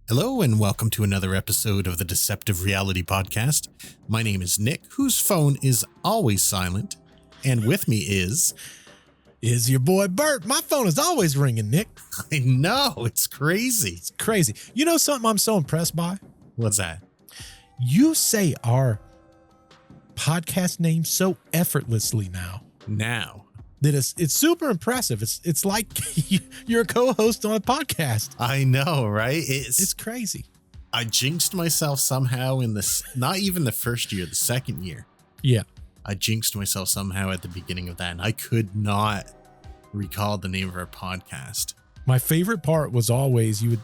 Hello and welcome to another episode of the Deceptive Reality Podcast. My name is Nick, whose phone is always silent, and with me is your boy Bert. My phone is always ringing, Nick. I know, it's crazy. It's crazy. You know something I'm so impressed by? What's that? You say our podcast name so effortlessly now. That it's super impressive. It's like you're a co-host on a podcast. I know, right? It's crazy. I jinxed myself somehow in this, not even the first year, the second year. Yeah. I jinxed myself somehow at the beginning of that, and I could not recall the name of our podcast. My favorite part was always you'd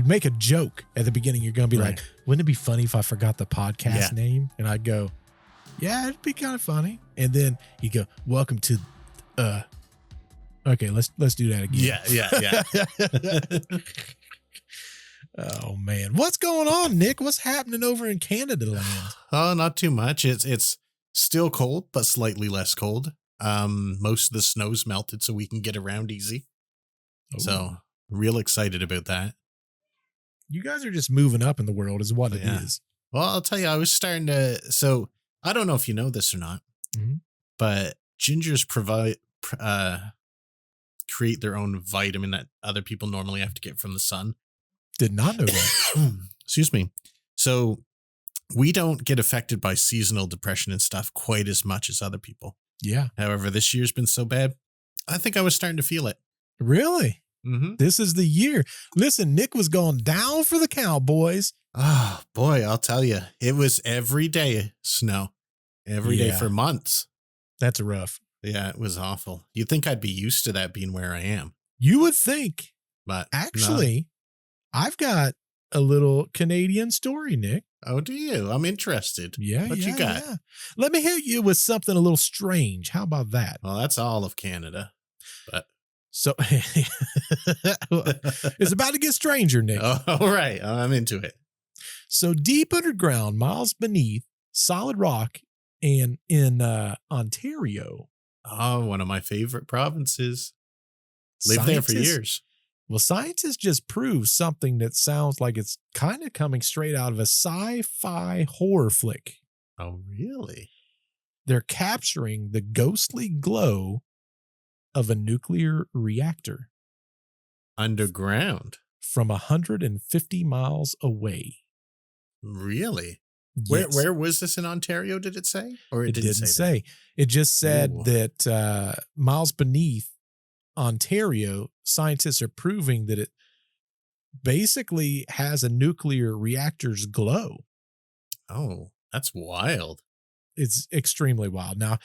make a joke at the beginning. You're going to be like, wouldn't it be funny if I forgot the podcast name? And I'd go, yeah, it'd be kind of funny. And then you go, welcome to okay, let's do that again. Yeah. Oh man, what's going on, Nick? What's happening over in Canada land? Oh, not too much. It's still cold, but slightly less cold. Most of the snow's melted, so we can get around easy. Oh. So, real excited about that. You guys are just moving up in the world, is what it is. Well, I'll tell you, I was starting to. So, I don't know if you know this or not, but gingers create their own vitamin that other people normally have to get from the sun. Did not know that. Excuse me. So we don't get affected by seasonal depression and stuff quite as much as other people. Yeah. However, this year's been so bad. I think I was starting to feel it. Really? Mm-hmm. This is the year. Listen, Nick was going down for the Cowboys. Oh, boy, I'll tell you. It was every day snow. Every day for months. That's rough. Yeah, it was awful. You'd think I'd be used to that being where I am. You would think. But actually, I've got a little Canadian story, Nick. Oh, do you? I'm interested. Yeah. What you got? Yeah. Let me hit you with something a little strange. How about that? Well, that's all of Canada. But so it's about to get stranger, Nick. Oh, all right. I'm into it. So deep underground, miles beneath solid rock and in Ontario. Oh, one of my favorite provinces. Lived there for years. Well, scientists just proved something that sounds like it's kind of coming straight out of a sci-fi horror flick. Oh, really? They're capturing the ghostly glow of a nuclear reactor. Underground? From 150 miles away. Really? Yes. Where was this in Ontario, did it say? Or it didn't say. It just said that miles beneath Ontario, scientists are proving that it basically has a nuclear reactor's glow. Oh, that's wild. It's extremely wild. Now,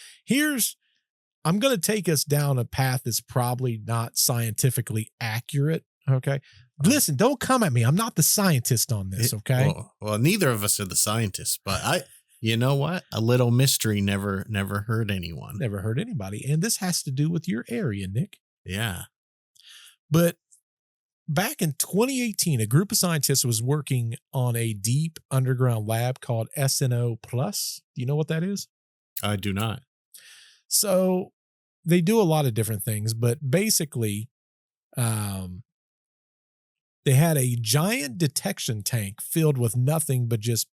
I'm going to take us down a path that's probably not scientifically accurate. Okay. Listen, don't come at me. I'm not the scientist on this. Okay. Well, neither of us are the scientists, but you know what? A little mystery never hurt anyone. Never hurt anybody. And this has to do with your area, Nick. Yeah. But back in 2018, a group of scientists was working on a deep underground lab called SNO+. Do you know what that is? I do not. So they do a lot of different things, but basically, they had a giant detection tank filled with nothing but just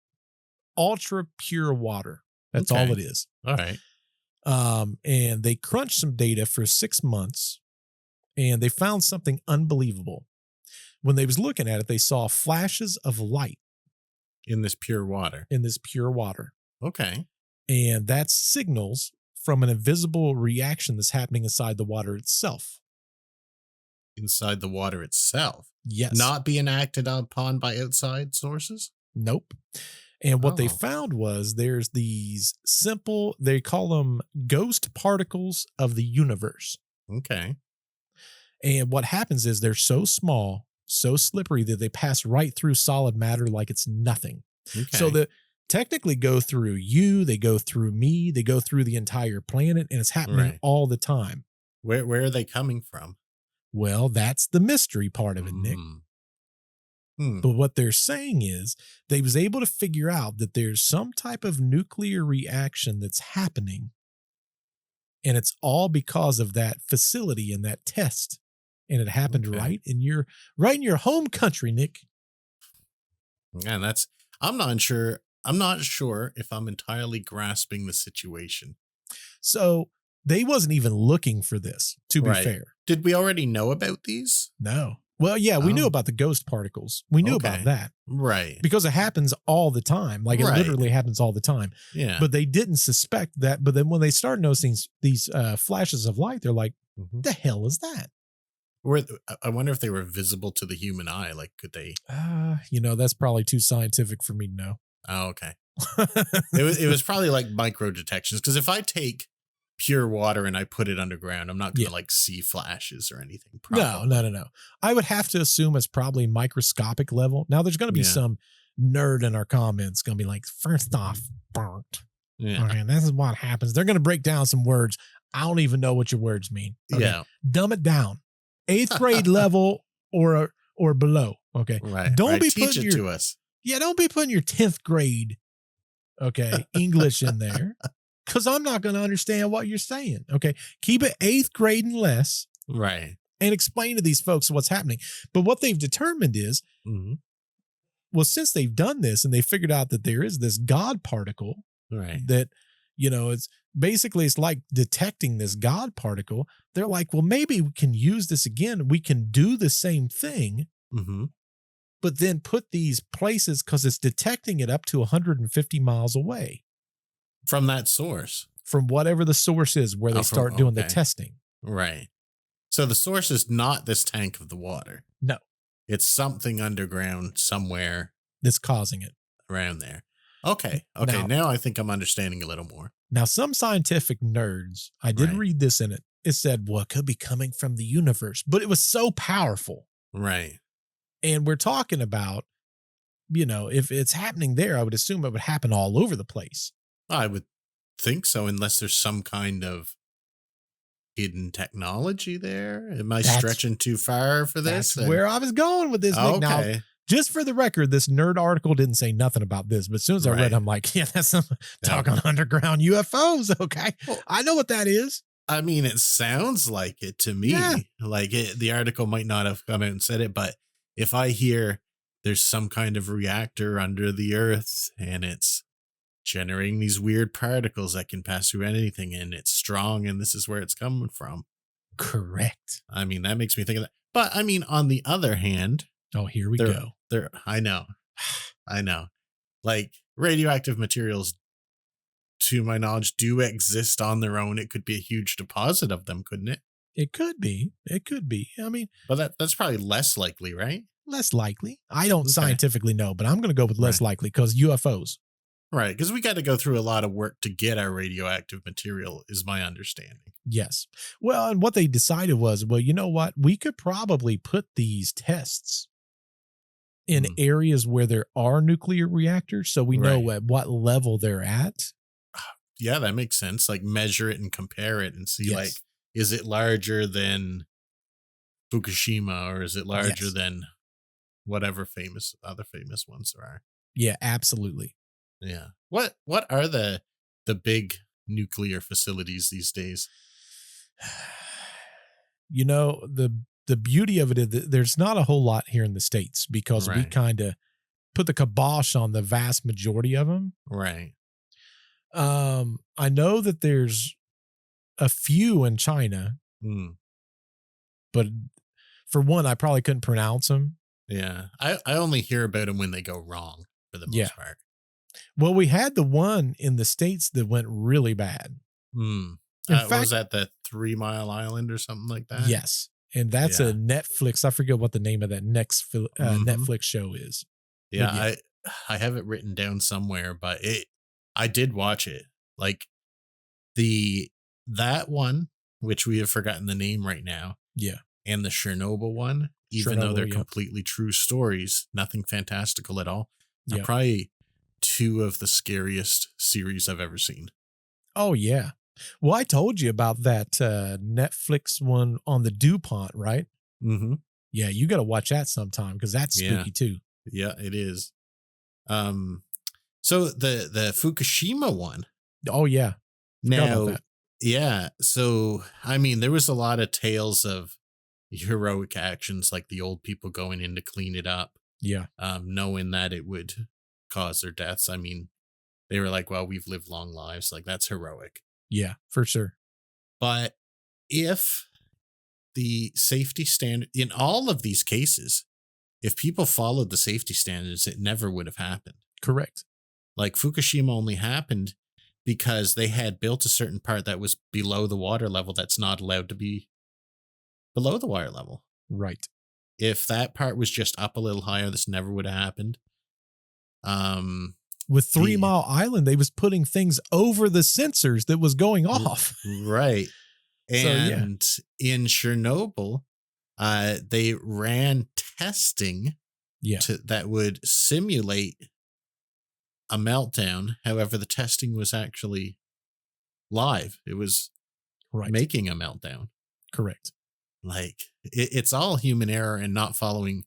ultra pure water. That's all it is. All right. And they crunched some data for 6 months, and they found something unbelievable. When they was looking at it, they saw flashes of light in this pure water. Okay. And that's signals from an invisible reaction that's happening inside the water itself. Inside the water itself? Yes. Not being acted upon by outside sources? Nope. And what they found was there's these simple, they call them ghost particles of the universe. Okay. And what happens is they're so small, so slippery that they pass right through solid matter like it's nothing. Okay. So they technically go through you, they go through me, they go through the entire planet, and it's happening all the time. Where are they coming from? Well, that's the mystery part of it, Nick. But what they're saying is they was able to figure out that there's some type of nuclear reaction that's happening, and it's all because of that facility and that test. And it happened right in your home country, Nick. And that's, I'm not sure. I'm not sure if I'm entirely grasping the situation. So they wasn't even looking for this, to be Right. fair. Did we already know about these? No. Well, yeah, we knew about the ghost particles. We knew about that. Right. Because it happens all the time. Like it literally happens all the time. Yeah. But they didn't suspect that. But then when they started noticing these flashes of light, they're like, the hell is that? I wonder if they were visible to the human eye. Like, could they? That's probably too scientific for me to know. Oh, okay. It was probably like micro detections. Because if I take pure water and I put it underground, I'm not going to like see flashes or anything. Probably. No. I would have to assume it's probably microscopic level. Now there's going to be some nerd in our comments going to be like, first off, burnt. Yeah. Okay, this is what happens. They're going to break down some words. I don't even know what your words mean. Okay? Yeah. Dumb it down. 8th grade level or below. Okay. Right. Don't be teach it to us. Yeah. Don't be putting your 10th grade. Okay. English in there. Because I'm not going to understand what you're saying. Okay. Keep it 8th grade and less. Right. And explain to these folks what's happening. But what they've determined is, well, since they've done this and they figured out that there is this God particle, that, it's basically, it's like detecting this God particle. They're like, well, maybe we can use this again. We can do the same thing, but then put these places because it's detecting it up to 150 miles away. From that source. From whatever the source is where they start doing the testing. Right. So the source is not this tank of the water. No. It's something underground somewhere. That's causing it. Around there. Okay. Now I think I'm understanding a little more. Now, some scientific nerds, I did read this in it. It said, well, it could be coming from the universe, but it was so powerful. Right. And we're talking about, if it's happening there, I would assume it would happen all over the place. I would think so, unless there's some kind of hidden technology there. Am I stretching too far for this? That's where I was going with this. Okay. Now, just for the record, this nerd article didn't say nothing about this, but as soon as I read it, I'm like, yeah, that's some talk on underground UFOs. Okay. Well, I know what that is. I mean, it sounds like it to me. Yeah. Like the article might not have come out and said it, but if I hear there's some kind of reactor under the earth and it's generating these weird particles that can pass through anything and it's strong and this is where it's coming from. Correct. I mean, that makes me think of that. But I mean, on the other hand, here we go. I know. Like radioactive materials, to my knowledge, do exist on their own. It could be a huge deposit of them, couldn't it? It could be. I mean, but that's probably less likely, right? Less likely. I don't scientifically know, but I'm going to go with less likely because UFOs. Right, because we got to go through a lot of work to get our radioactive material, is my understanding. Yes. Well, and what they decided was, well, you know what? We could probably put these tests in areas where there are nuclear reactors, so we know at what level they're at. Yeah, that makes sense. Like measure it and compare it and see, like, is it larger than Fukushima or is it larger than whatever other famous ones there are? Yeah, absolutely. Yeah. What are the big nuclear facilities these days? The beauty of it is that there's not a whole lot here in the States because we kind of put the kibosh on the vast majority of them. Right. I know that there's a few in China, but for one, I probably couldn't pronounce them. Yeah. I only hear about them when they go wrong for the most part. Well, we had the one in the States that went really bad. In fact, was that the 3 Mile Island or something like that? Yes. And that's a Netflix. I forget what the name of that next Netflix show is. Yeah, I have it written down somewhere, but I did watch it. Like that one, which we have forgotten the name right now. Yeah. And the Chernobyl one, even though they're completely true stories, nothing fantastical at all. Are probably 2 of the scariest series I've ever seen. Oh, yeah. Well, I told you about that Netflix one on the DuPont, right? Mm-hmm. Yeah, you got to watch that sometime because that's spooky too. Yeah, it is. So the Fukushima one. Oh, yeah. Now, yeah. So, I mean, there was a lot of tales of heroic actions like the old people going in to clean it up. Yeah. Knowing that it would cause their deaths. I mean, they were like, well, we've lived long lives. Like, that's heroic. Yeah, for sure. But if the safety standard in all of these cases, if people followed the safety standards, it never would have happened. Correct. Like Fukushima only happened because they had built a certain part that was below the water level that's not allowed to be below the water level. Right. If that part was just up a little higher, this never would have happened. With 3 Mile Island, they was putting things over the sensors that was going off. Right. And in Chernobyl, they ran testing that would simulate a meltdown. However, the testing was actually live. It was making a meltdown. Correct. Like, it's all human error and not following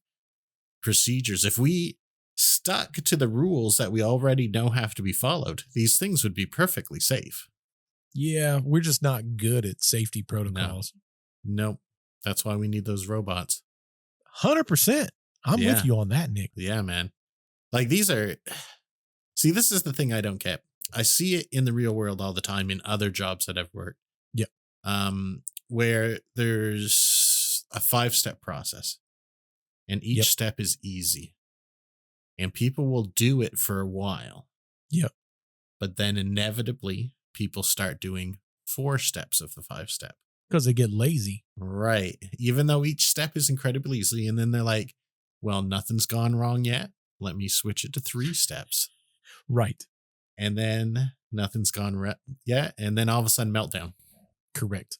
procedures. If we stuck to the rules that we already know have to be followed, these things would be perfectly safe. Yeah, we're just not good at safety protocols. Nope. That's why we need those robots. 100%. I'm with you on that, Nick. Yeah, man. Like, these are... See, this is the thing I don't get. I see it in the real world all the time in other jobs that I've worked. Yeah. Where there's a 5-step process and each step is easy and people will do it for a while. Yep. But then inevitably people start doing 4 steps of the 5-step. Because they get lazy. Right. Even though each step is incredibly easy. And then they're like, well, nothing's gone wrong yet. Let me switch it to 3 steps. Right. And then nothing's gone yet. And then all of a sudden meltdown. Correct.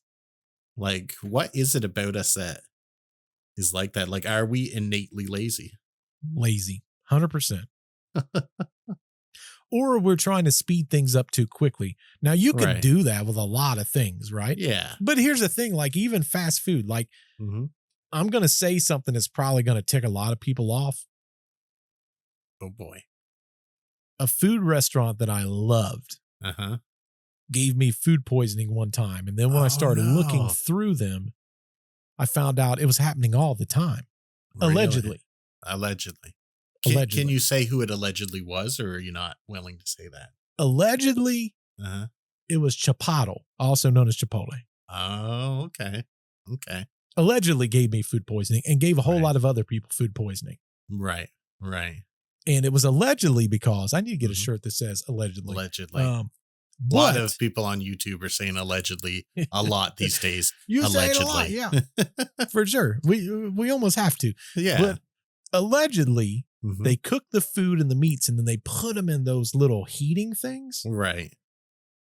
Like, what is it about us that is like that? Like, are we innately lazy? Lazy. 100%. Or we're trying to speed things up too quickly. Now, you can do that with a lot of things, right? Yeah. But here's the thing, like even fast food, like I'm going to say something that's probably going to tick a lot of people off. Oh, boy. A food restaurant that I loved gave me food poisoning one time. And then when I started looking through them, I found out it was happening all the time. Really? Allegedly. Allegedly. Can you say who it allegedly was, or are you not willing to say that? Allegedly, it was Chipotle, also known as Chipotle. Oh, okay. Okay. Allegedly gave me food poisoning and gave a whole lot of other people food poisoning. Right. Right. And it was allegedly because I need to get a shirt that says allegedly. Allegedly. A lot of people on YouTube are saying allegedly a lot these days. You allegedly. say it a lot, yeah. For sure. We almost have to. Yeah. But allegedly, they cook the food and the meats and then they put them in those little heating things. Right.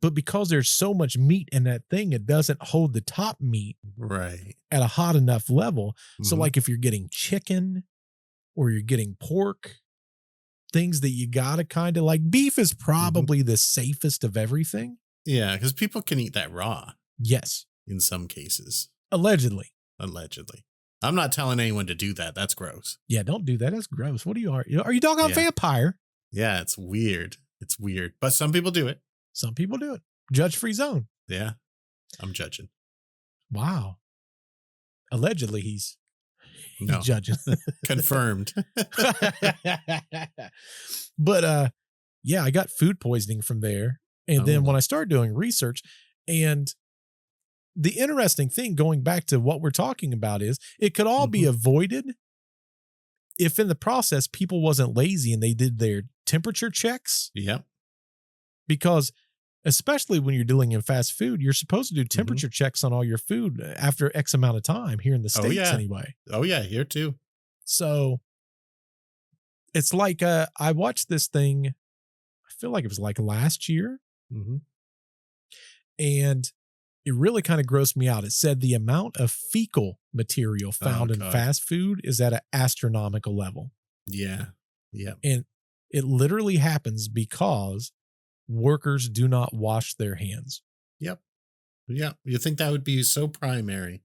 But because there's so much meat in that thing, it doesn't hold the top meat at a hot enough level. So like if you're getting chicken or you're getting pork, things that you gotta kind of like, beef is probably the safest of everything. Yeah, because people can eat that raw. Yes. In some cases. Allegedly. I'm not telling anyone to do that. That's gross. Yeah, don't do that. That's gross. What are you talking about vampire? Yeah, it's weird. It's weird. But some people do it. Some people do it. Judge-free zone. Yeah. I'm judging. Wow. Allegedly, he's judging. Confirmed. But yeah, I got food poisoning from there. And then when I started doing research, and the interesting thing going back to what we're talking about is it could all be avoided if in the process people wasn't lazy and they did their temperature checks. Yep. Because especially when you're dealing in fast food, you're supposed to do temperature checks on all your food after X amount of time here in the States anyway. Oh, yeah. Here too. So it's like I watched this thing, I feel like it was like last year. And it really kind of grossed me out. It said the amount of fecal material found in fast food is at an astronomical level. Yeah. Yeah. And it literally happens because workers do not wash their hands. Yep. Yeah. You think that would be so primary.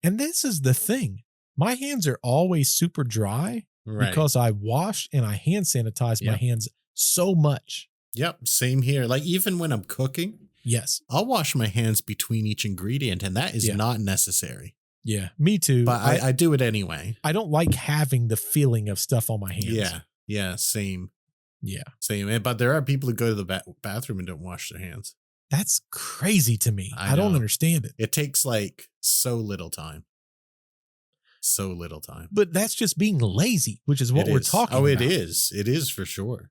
And this is the thing. My hands are always super dry because I wash and I hand sanitize my hands so much. Yep. Same here. Like even when I'm cooking. Yes. I'll wash my hands between each ingredient, and that is not necessary. Yeah, me too. But I do it anyway. I don't like having the feeling of stuff on my hands. Yeah, same. Yeah. Same. But there are people who go to the bathroom and don't wash their hands. That's crazy to me. I don't know. understand it. It takes like so little time. So little time. But that's just being lazy, which is what we're talking about. Oh, it is. It is for sure.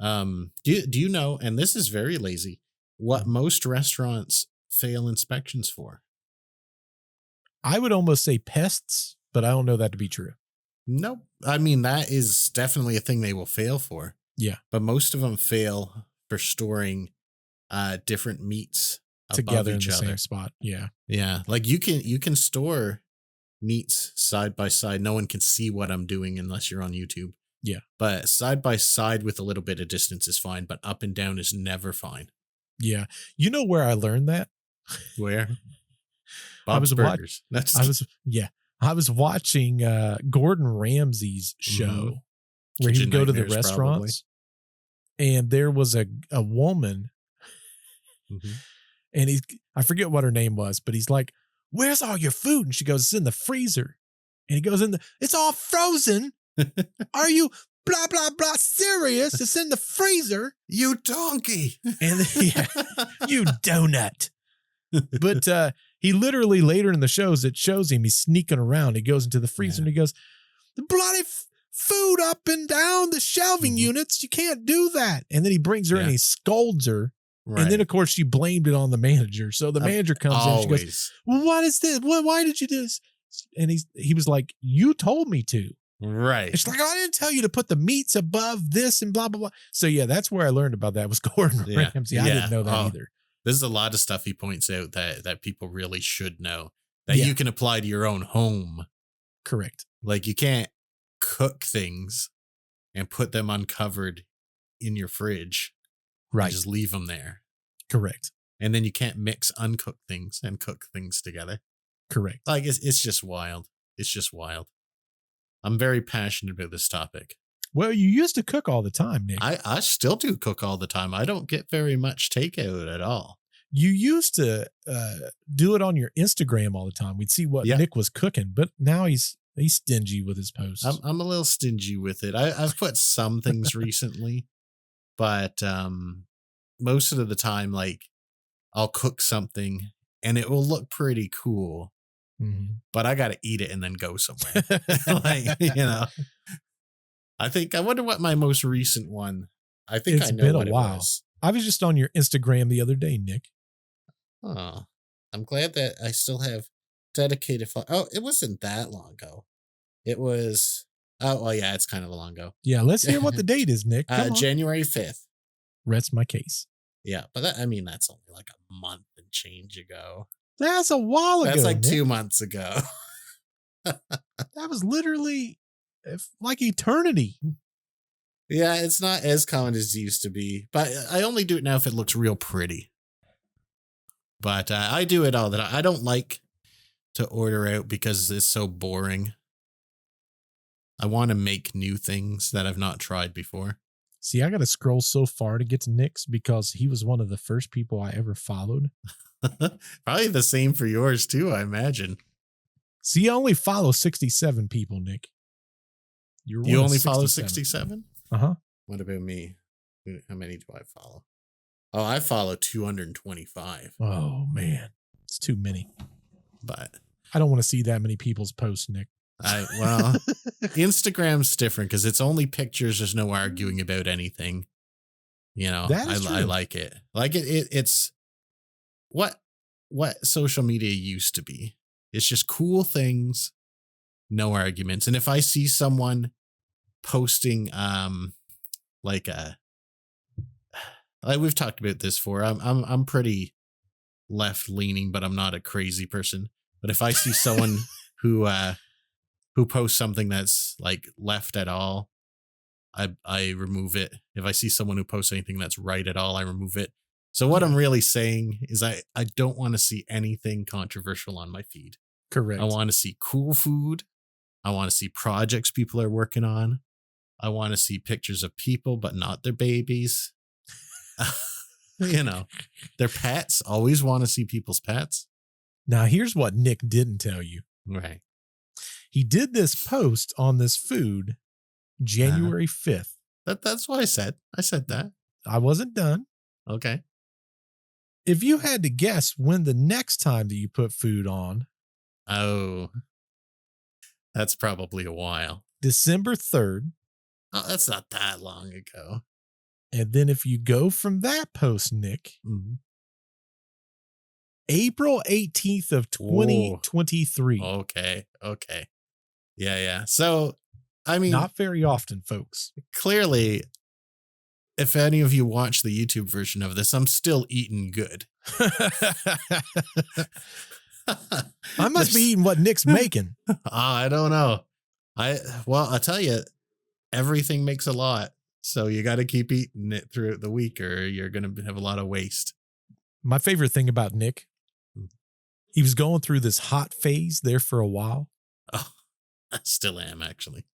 Do you know, and this is very lazy, what most restaurants fail inspections for? I would almost say pests, but I don't know that to be true. Nope. I mean, that is definitely a thing they will fail for. Yeah. But most of them fail for storing different meats together above each in the other. same spot. Yeah. Yeah. Like you can store meats side by side. No one can see what I'm doing unless you're on YouTube. Yeah. But side by side with a little bit of distance is fine, but up and down is never fine. Yeah. You know where I learned that? Where? Bob's Burgers. I was watching Gordon Ramsay's show where he would go to the restaurants, and there was a woman, and I forget what her name was, but he's like, "Where's all your food?" And she goes, "It's in the freezer." And he goes, "It's all frozen. Are you blah blah blah serious? It's in the freezer, you donkey." And you donut. But he literally later in the shows, it shows him he's sneaking around. He goes into the freezer and he goes, "The bloody food up and down the shelving units. You can't do that." And then he brings her and he scolds her. Right. And then, of course, she blamed it on the manager. So the manager comes in and she goes, "Well, what is this? Why did you do this?" And he was like, "You told me to." Right. It's like, "I didn't tell you to put the meats above this and blah, blah, blah." So, yeah, that's where I learned about that was Gordon Ramsay. I didn't know that either. There's a lot of stuff he points out that people really should know that you can apply to your own home. Correct. Like you can't cook things and put them uncovered in your fridge. Right. Just leave them there. Correct. And then you can't mix uncooked things and cook things together. Correct. Like it's just wild. It's just wild. I'm very passionate about this topic. Well, you used to cook all the time, Nick. I still do cook all the time. I don't get very much takeout at all. You used to do it on your Instagram all the time. We'd see what Nick was cooking, but now he's stingy with his posts. I'm a little stingy with it. I've put some things recently, but most of the time, like I'll cook something and it will look pretty cool, but I got to eat it and then go somewhere. I wonder what my most recent one. I think I know been what a while. It was. I was just on your Instagram the other day, Nick. Oh, I'm glad that I still have dedicated. Oh, it wasn't that long ago. It was. Oh, well, yeah, it's kind of a long ago. Yeah, let's hear what the date is, Nick. January 5th. Rest my case. Yeah, but that's only like a month and change ago. That's a while ago. That's like Nick. 2 months ago. That was literally like eternity. Yeah, it's not as common as it used to be, but I only do it now if it looks real pretty. But I do it all the time. I don't like to order out because it's so boring. I want to make new things that I've not tried before. See, I got to scroll so far to get to Nick's because he was one of the first people I ever followed. Probably the same for yours too, I imagine. See, I only follow 67 people, Nick. You only follow 67? Uh-huh. What about me? How many do I follow? Oh, I follow 225. Oh, man. It's too many. But I don't want to see that many people's posts, Nick. Instagram's different because it's only pictures. There's no arguing about anything. You know, I like it. Like it's what social media used to be. It's just cool things, no arguments. And if I see someone posting like we've talked about this before, I'm pretty left leaning, but I'm not a crazy person. But if I see someone who posts something that's like left at all, I remove it. If I see someone who posts anything that's right at all, I remove it. So what I'm really saying is I don't want to see anything controversial on my feed. Correct. I want to see cool food. I want to see projects people are working on. I want to see pictures of people, but not their babies. Their pets. Always want to see people's pets. Now, here's what Nick didn't tell you. Right. He did this post on this food January 5th. That's what I said. I said that. I wasn't done. Okay. If you had to guess when the next time that you put food on. Oh, that's probably a while. December 3rd. Oh, that's not that long ago. And then if you go from that post, Nick, April 18th of 2023. Okay. Yeah. So, I mean, not very often, folks. Clearly, if any of you watch the YouTube version of this, I'm still eating good. I must be eating what Nick's making. I don't know. I'll tell you, everything makes a lot. So you got to keep eating it throughout the week or you're going to have a lot of waste. My favorite thing about Nick, he was going through this hot phase there for a while. Oh, I still am, actually.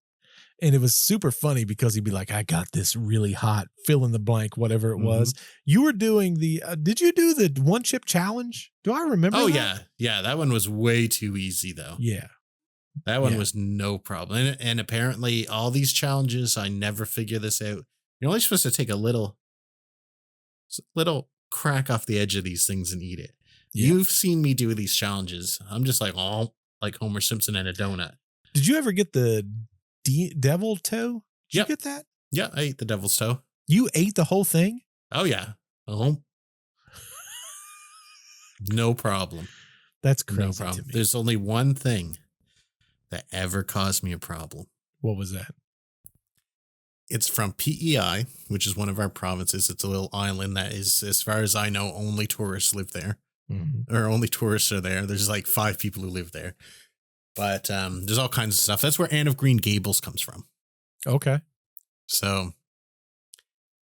And it was super funny because he'd be like, I got this really hot fill in the blank, whatever it was. You were doing did you do the one chip challenge? Do I remember? Oh, that? Yeah. That one was way too easy, though. Yeah. That one was no problem. And apparently all these challenges, I never figure this out. You're only supposed to take a little crack off the edge of these things and eat it. Yeah. You've seen me do these challenges. I'm just like Homer Simpson and a donut. Did you ever get the devil toe? Did you get that? Yeah, I ate the devil's toe. You ate the whole thing? Oh, yeah. No problem. That's crazy. No problem. There's only one thing that ever caused me a problem. What was that? It's from PEI, which is one of our provinces. It's a little island that is, as far as I know, only tourists live there. Or only tourists are there. There's like 5 people who live there. But there's all kinds of stuff. That's where Anne of Green Gables comes from. Okay. So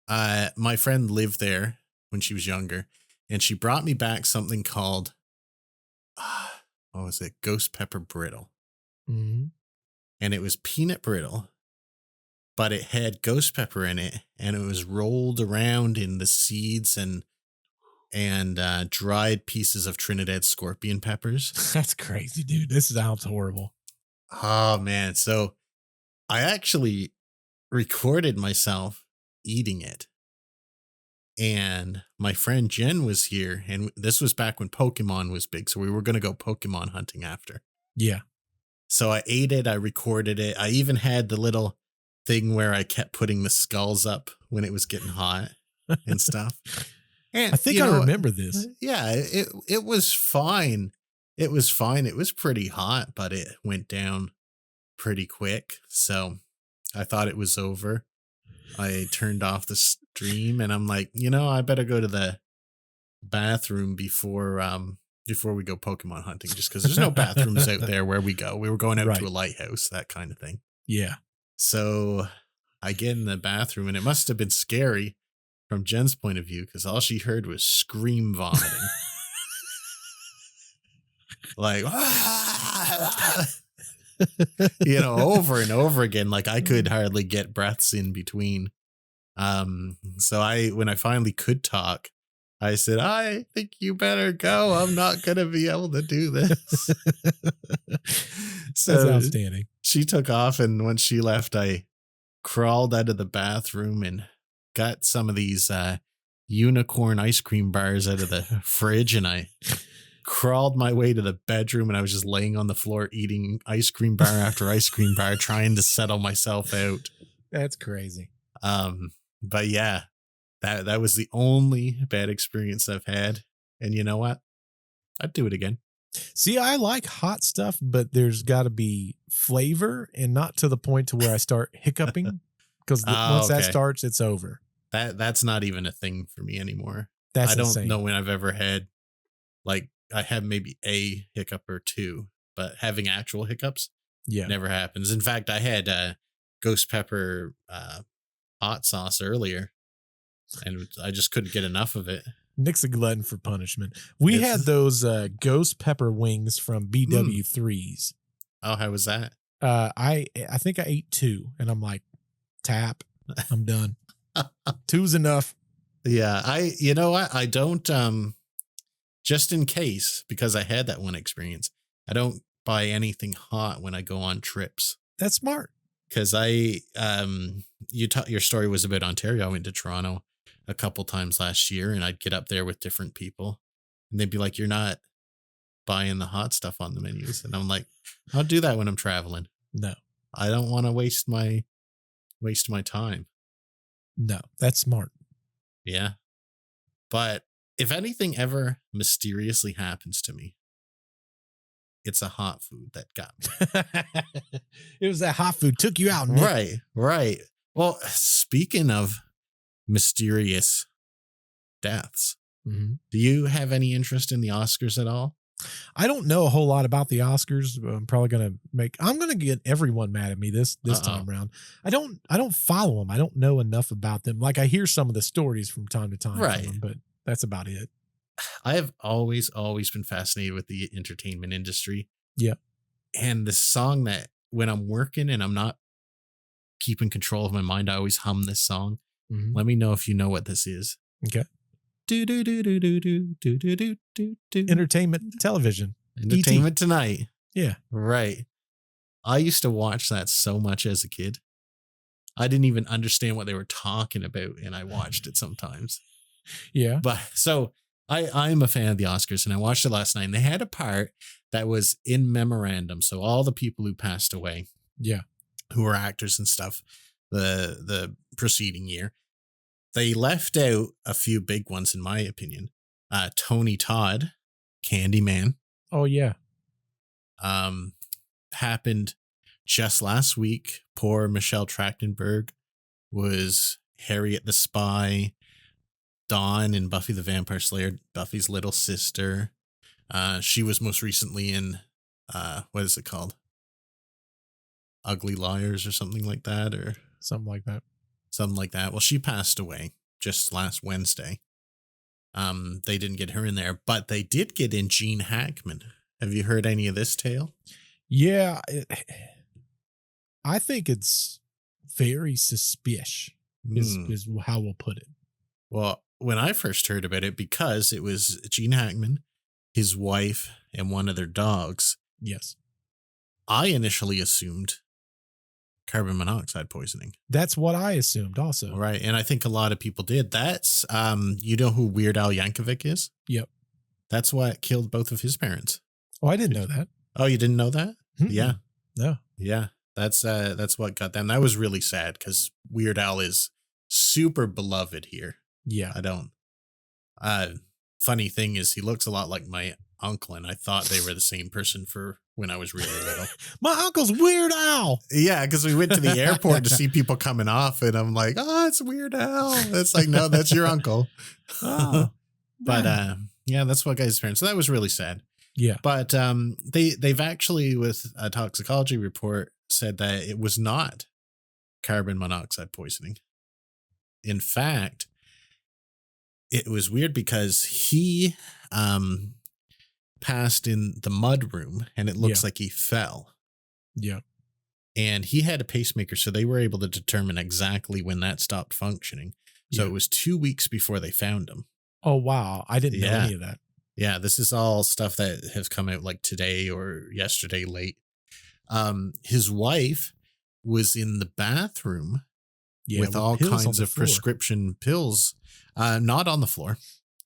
my friend lived there when she was younger, and she brought me back something called, what was it? Ghost pepper brittle. And it was peanut brittle, but it had ghost pepper in it, and it was rolled around in the seeds and dried pieces of Trinidad scorpion peppers. That's crazy, dude. This sounds horrible. Oh, man. So I actually recorded myself eating it. And my friend Jen was here, and this was back when Pokemon was big. So we were going to go Pokemon hunting after. Yeah. So I ate it. I recorded it. I even had the little thing where I kept putting the skulls up when it was getting hot and stuff. And I think I remember this. Yeah, it was fine. It was fine. It was pretty hot, but it went down pretty quick. So I thought it was over. I turned off the stream and I'm like, I better go to the bathroom before we go Pokemon hunting, just because there's no bathrooms out there where we go. We were going out to a lighthouse, that kind of thing. Yeah. So I get in the bathroom and it must have been scary from Jen's point of view, because all she heard was scream vomiting. Like, over and over again. Like I could hardly get breaths in between. So when I finally could talk, I said, I think you better go. I'm not going to be able to do this. So that's outstanding. She took off, and when she left, I crawled out of the bathroom and got some of these unicorn ice cream bars out of the fridge, and I crawled my way to the bedroom, and I was just laying on the floor eating ice cream bar after ice cream bar, trying to settle myself out. That's crazy. But yeah, that was the only bad experience I've had. And you know what? I'd do it again. See, I like hot stuff, but there's got to be flavor and not to the point to where I start hiccuping, because once that starts, it's over. That's not even a thing for me anymore. I don't know when I've ever had, like, I have maybe a hiccup or two, but having actual hiccups never happens. In fact, I had ghost pepper hot sauce earlier, and I just couldn't get enough of it. Nick's a glutton for punishment. We had those ghost pepper wings from BW3s. Oh, how was that? I think I ate 2, and I'm like, tap, I'm done. 2's enough. Yeah, you know what? I don't just in case, because I had that one experience. I don't buy anything hot when I go on trips. That's smart. Because your story was about Ontario. I went to Toronto a couple times last year, and I'd get up there with different people, and they'd be like, "You're not buying the hot stuff on the menus," and I'm like, "I'll do that when I'm traveling. No, I don't want to waste my time." No, that's smart. Yeah, but if anything ever mysteriously happens to me, it's a hot food that got me. It was that hot food took you out, Nick. Right. Well, speaking of mysterious deaths, do you have any interest in the Oscars at all? I don't know a whole lot about the Oscars. I'm probably going to get everyone mad at me this time around. I don't follow them. I don't know enough about them. Like I hear some of the stories from time to time, right? From them, but that's about it. I have always been fascinated with the entertainment industry. Yeah. And the song that when I'm working and I'm not keeping control of my mind, I always hum this song. Let me know if you know what this is. Okay. Entertainment television. Entertainment Tonight. Yeah. Right. I used to watch that so much as a kid. I didn't even understand what they were talking about, and I watched it sometimes. Yeah. But so I'm a fan of the Oscars, and I watched it last night, and they had a part that was in memorandum. So all the people who passed away, who were actors and stuff, the preceding year, they left out a few big ones, in my opinion. Tony Todd, Candyman. Oh yeah. Happened just last week. Poor Michelle Trachtenberg was Harriet the Spy. Dawn in Buffy the Vampire Slayer, Buffy's little sister. She was most recently in, what is it called? Ugly Liars or something like that, or something like that. Well, she passed away just last Wednesday. They didn't get her in there, but they did get in Gene Hackman. Have you heard any of this tale? Yeah. I think it's very suspicious is how we'll put it. Well, when I first heard about it, because it was Gene Hackman, his wife, and one of their dogs. Yes. I initially assumed carbon monoxide poisoning. That's what I assumed also. Right. And I think a lot of people did. That's, you know who Weird Al Yankovic is? Yep. That's what killed both of his parents. Oh, I didn't know that. Oh, you didn't know that? Mm-mm. Yeah. No. Yeah. That's what got them. That was really sad because Weird Al is super beloved here. Yeah. I don't. Funny thing is he looks a lot like my uncle, and I thought they were the same person for when I was really little. My uncle's Weird Al. Yeah, because we went to the airport to see people coming off, and I'm like, oh, it's Weird Al. It's like, no, that's your uncle. Oh, but yeah, that's what got his parents. So that was really sad. Yeah. But they've actually, with a toxicology report, said that it was not carbon monoxide poisoning. In fact, it was weird because he passed in the mud room, and it looks like he fell. Yeah. And he had a pacemaker, so they were able to determine exactly when that stopped functioning. So it was 2 weeks before they found him. Oh, wow. I didn't know any of that. Yeah, this is all stuff that has come out like today or yesterday late. His wife was in the bathroom with all kinds of prescription pills, not on the floor.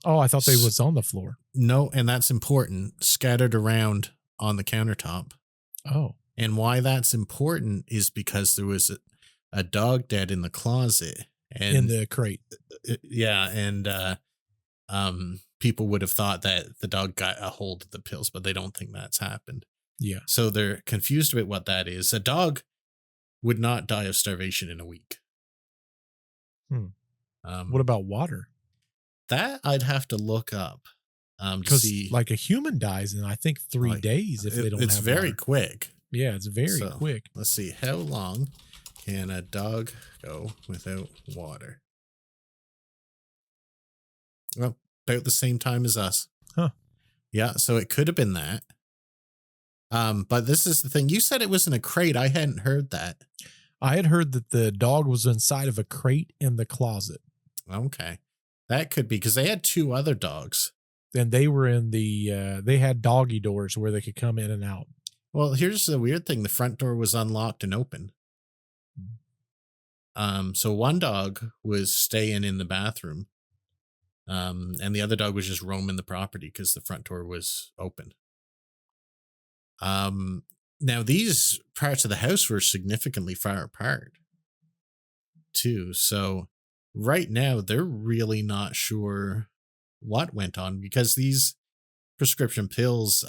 Oh, I thought they was on the floor. No, and that's important. Scattered around on the countertop. Oh. And why that's important is because there was a dog dead in the closet. And in the crate. Yeah, and people would have thought that the dog got a hold of the pills, but they don't think that's happened. Yeah. So they're confused about what that is. A dog would not die of starvation in a week. What about water? That I'd have to look up. Because like a human dies in, I think, 3 days if they don't have water. It's very quick. Yeah, it's very quick. Let's see. How long can a dog go without water? Well, about the same time as us. Huh. Yeah, so it could have been that. But this is the thing. You said it was in a crate. I hadn't heard that. I had heard that the dog was inside of a crate in the closet. Okay. That could be because they had 2 other dogs And they were in the, they had doggy doors where they could come in and out. Well, here's the weird thing. The front door was unlocked and open. So one dog was staying in the bathroom. And the other dog was just roaming the property because the front door was open. Now these parts of the house were significantly far apart too. So right now they're really not sure what went on, because these prescription pills,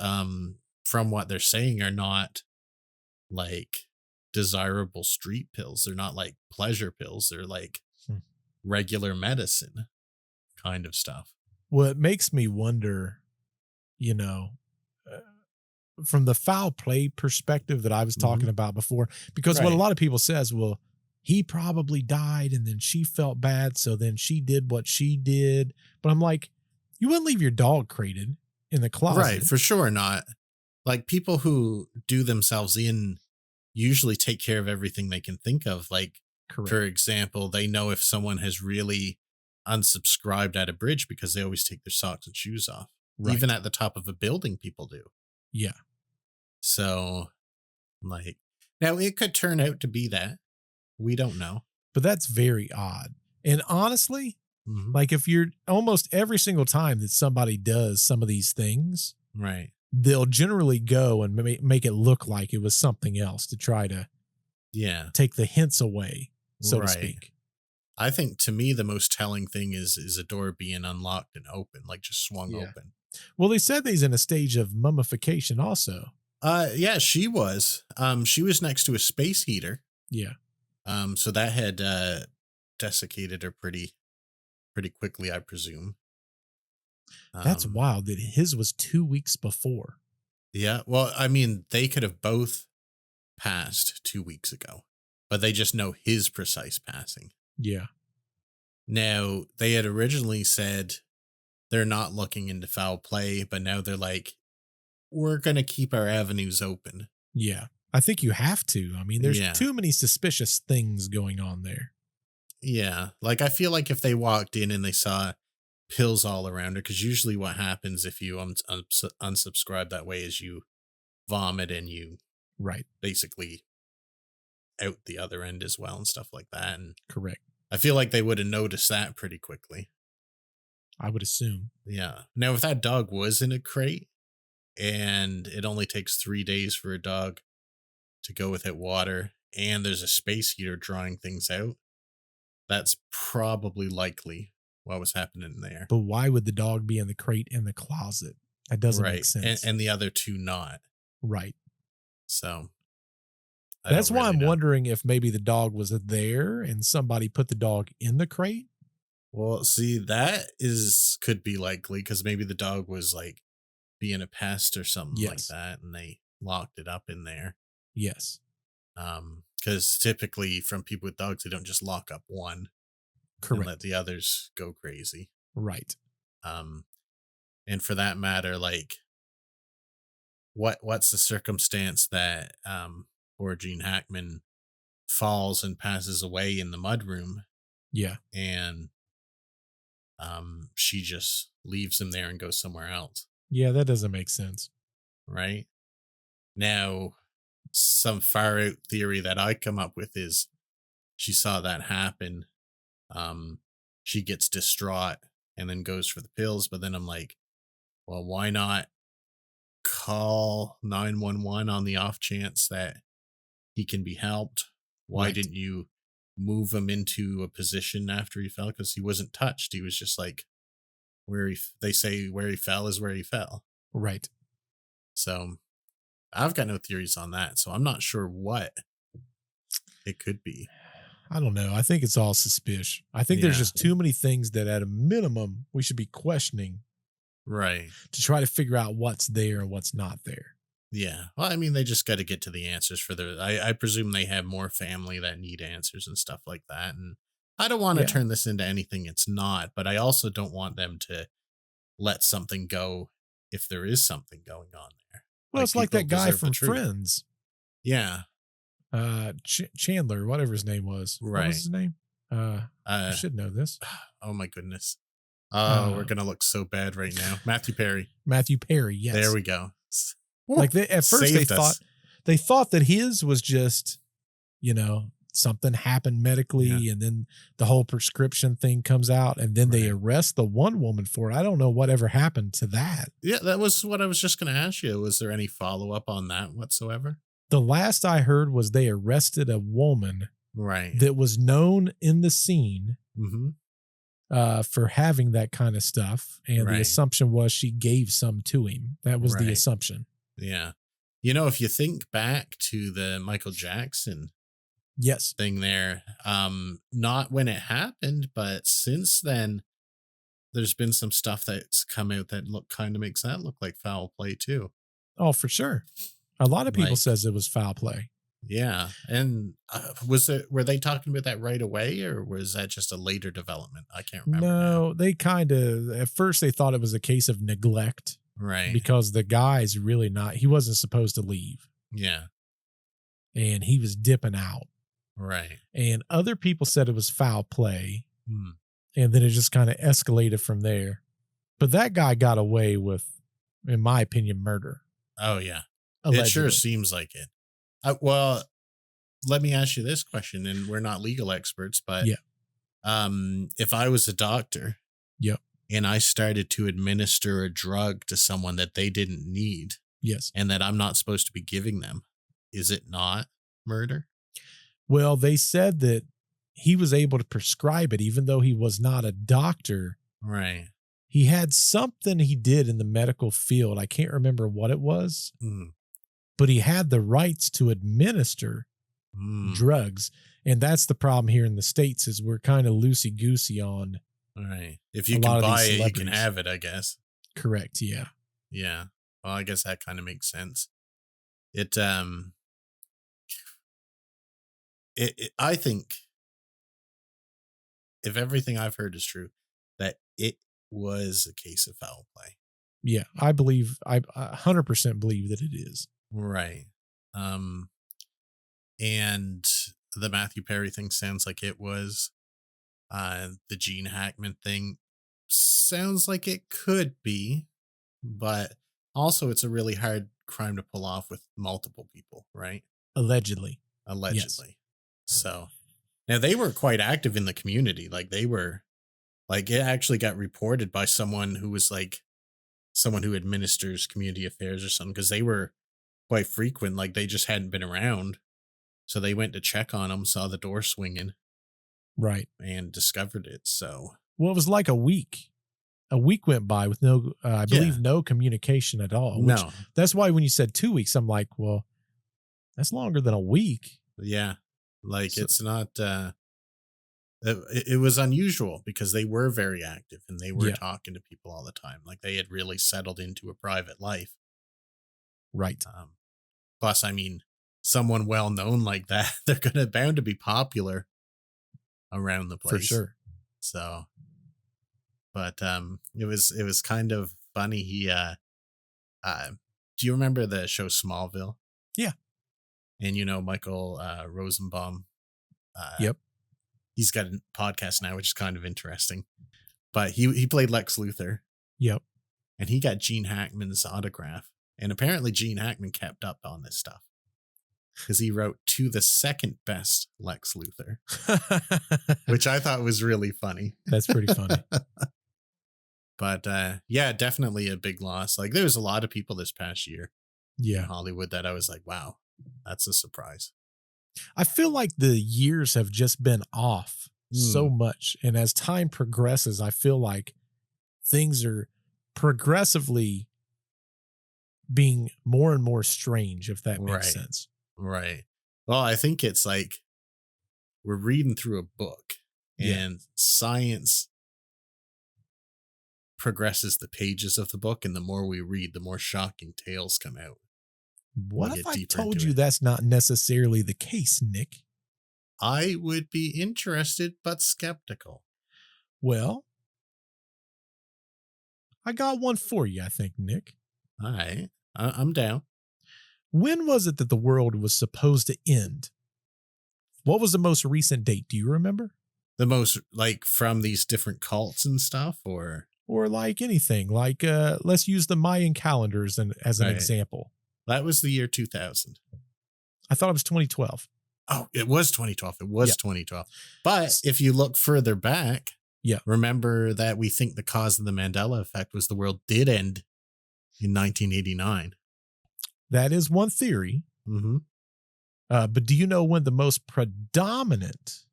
from what they're saying, are not like desirable street pills. They're not like pleasure pills. They're like regular medicine kind of stuff. Well, it makes me wonder, you know, from the foul play perspective that I was talking about before, because what a lot of people says, well, he probably died and then she felt bad, so then she did what she did. But I'm like, you wouldn't leave your dog crated in the closet. Right, for sure not. Like, people who do themselves in usually take care of everything they can think of. Like, for example, they know if someone has really unsubscribed at a bridge because they always take their socks and shoes off. Right. Even at the top of a building, people do. Yeah. So, like, now it could turn out to be that. We don't know. But that's very odd. And honestly, like, if you're almost every single time that somebody does some of these things, right, they'll generally go and make it look like it was something else to try to take the hints away, so to speak. I think, to me, the most telling thing is a door being unlocked and open, like just swung open. Well, they said he's in a stage of mummification also. Yeah, she was. She was next to a space heater. Yeah. So that had desiccated her pretty quickly, I presume. That's wild that his was 2 weeks before. Yeah. Well, I mean, they could have both passed 2 weeks ago, but they just know his precise passing. Yeah. Now, they had originally said they're not looking into foul play, but now they're like, we're going to keep our avenues open. Yeah. I think you have to. I mean, there's too many suspicious things going on there. Yeah. Like, I feel like if they walked in and they saw pills all around her, because usually what happens if you unsubscribe that way is you vomit and you basically out the other end as well and stuff like that. And correct. I feel like they would have noticed that pretty quickly. I would assume. Yeah. Now, if that dog was in a crate and it only takes 3 days for a dog to go without water, and there's a space heater drawing things out, that's probably likely what was happening there. But why would the dog be in the crate in the closet? That doesn't make sense. And the other two not. Right. So that's why I'm wondering if maybe the dog was there and somebody put the dog in the crate. Well, see, that could be likely, because maybe the dog was like being a pest or something like that, and they locked it up in there. Yes. Because typically from people with dogs, they don't just lock up one. Correct. And let the others go crazy. Right. And for that matter, like, what's the circumstance that poor Gene Hackman falls and passes away in the mudroom? Yeah. And she just leaves him there and goes somewhere else. Yeah, that doesn't make sense. Right? Now, some far out theory that I come up with is she saw that happen. She gets distraught and then goes for the pills. But then I'm like, well, why not call 911 on the off chance that he can be helped? Why didn't you move him into a position after he fell? Because he wasn't touched. He was just like, they say where he fell is where he fell. Right. So I've got no theories on that. So I'm not sure what it could be. I don't know. I think it's all suspicious. I think there's just too many things that at a minimum we should be questioning. Right. To try to figure out what's there and what's not there. Yeah. Well, I mean, they just got to get to the answers for I presume they have more family that need answers and stuff like that. And I don't want to turn this into anything it's not, but I also don't want them to let something go if there is something going on there. Well, it's like that guy from Friends. Yeah. Chandler, whatever his name was. Right. What was his name? I should know this. Oh my goodness. Oh, we're gonna look so bad right now. Matthew Perry. Matthew Perry, yes. There we go. Like at first they thought that his was just, something happened medically, and then the whole prescription thing comes out, and then they arrest the one woman for it. I don't know whatever happened to that. Yeah, that was what I was just going to ask you. Was there any follow-up on that whatsoever? The last I heard was they arrested a woman that was known in the scene for having that kind of stuff, and the assumption was she gave some to him. That was the assumption. Yeah. If you think back to the Michael Jackson thing there, not when it happened, but since then, there's been some stuff that's come out that makes that look like foul play too. Oh, for sure. A lot of people says it was foul play. Yeah. And were they talking about that right away, or was that just a later development? I can't remember. No, they at first they thought it was a case of neglect. Right. Because the guy's really he wasn't supposed to leave. Yeah. And he was dipping out. Right. And other people said it was foul play. And then it just kind of escalated from there. But that guy got away with, in my opinion, murder. Oh, yeah. Allegedly. It sure seems like it. Well, let me ask you this question, and we're not legal experts, but if I was a doctor and I started to administer a drug to someone that they didn't need and that I'm not supposed to be giving them, is it not murder? Well, they said that he was able to prescribe it even though he was not a doctor. Right. He had something he did in the medical field. I can't remember what it was, but he had the rights to administer drugs. And that's the problem here in the States is we're kind of loosey-goosey on. Right. If you can buy it, you can have it, I guess. Correct. Yeah. Yeah. Well, I guess that kind of makes sense. I think if everything I've heard is true, that it was a case of foul play. Yeah, I 100% believe that it is. Right. And the Matthew Perry thing sounds like it was. The Gene Hackman thing sounds like it could be, but also it's a really hard crime to pull off with multiple people, right? Allegedly. Yes. So now they were quite active in the community. Like they were, like it actually got reported by someone who was like someone who administers community affairs or something, because they were quite frequent. Like they just hadn't been around. So they went to check on them, saw the door swinging. Right. And discovered it. So, well, it was like a week. A week went by with no, I believe, no communication at all. No. That's why when you said 2 weeks, I'm like, well, that's longer than a week. Yeah. Like it's not, it was unusual because they were very active and they were talking to people all the time. Like they had really settled into a private life. Right. Plus, I mean, someone well known like that, they're bound to be popular around the place. For sure. So, but it was kind of funny. He do you remember the show Smallville? Yeah. And Michael Rosenbaum. Yep. He's got a podcast now, which is kind of interesting. But he played Lex Luthor. Yep. And he got Gene Hackman's autograph. And apparently Gene Hackman kept up on this stuff. Because he wrote to the second best Lex Luthor, which I thought was really funny. That's pretty funny. But yeah, definitely a big loss. Like there was a lot of people this past year in Hollywood that I was like, wow, that's a surprise. I feel like the years have just been off so much. And as time progresses, I feel like things are progressively being more and more strange, if that makes sense. Right. Well, I think it's like we're reading through a book and science progresses the pages of the book. And the more we read, the more shocking tales come out. What if I told you that's not necessarily the case, Nick? I would be interested, but skeptical. Well, I got one for you, I think, Nick. All right. I'm down. When was it that the world was supposed to end? What was the most recent date? Do you remember? The most, like, from these different cults and stuff, or like anything. Like, let's use the Mayan calendar as an Right. example. That was the year 2000. I thought it was 2012. Oh, it was 2012. It was Yeah. 2012. But if you look further back, Yeah. remember that we think the cause of the Mandela effect was the world did end in 1989. That is one theory. Mm-hmm. But do you know when the most predominant,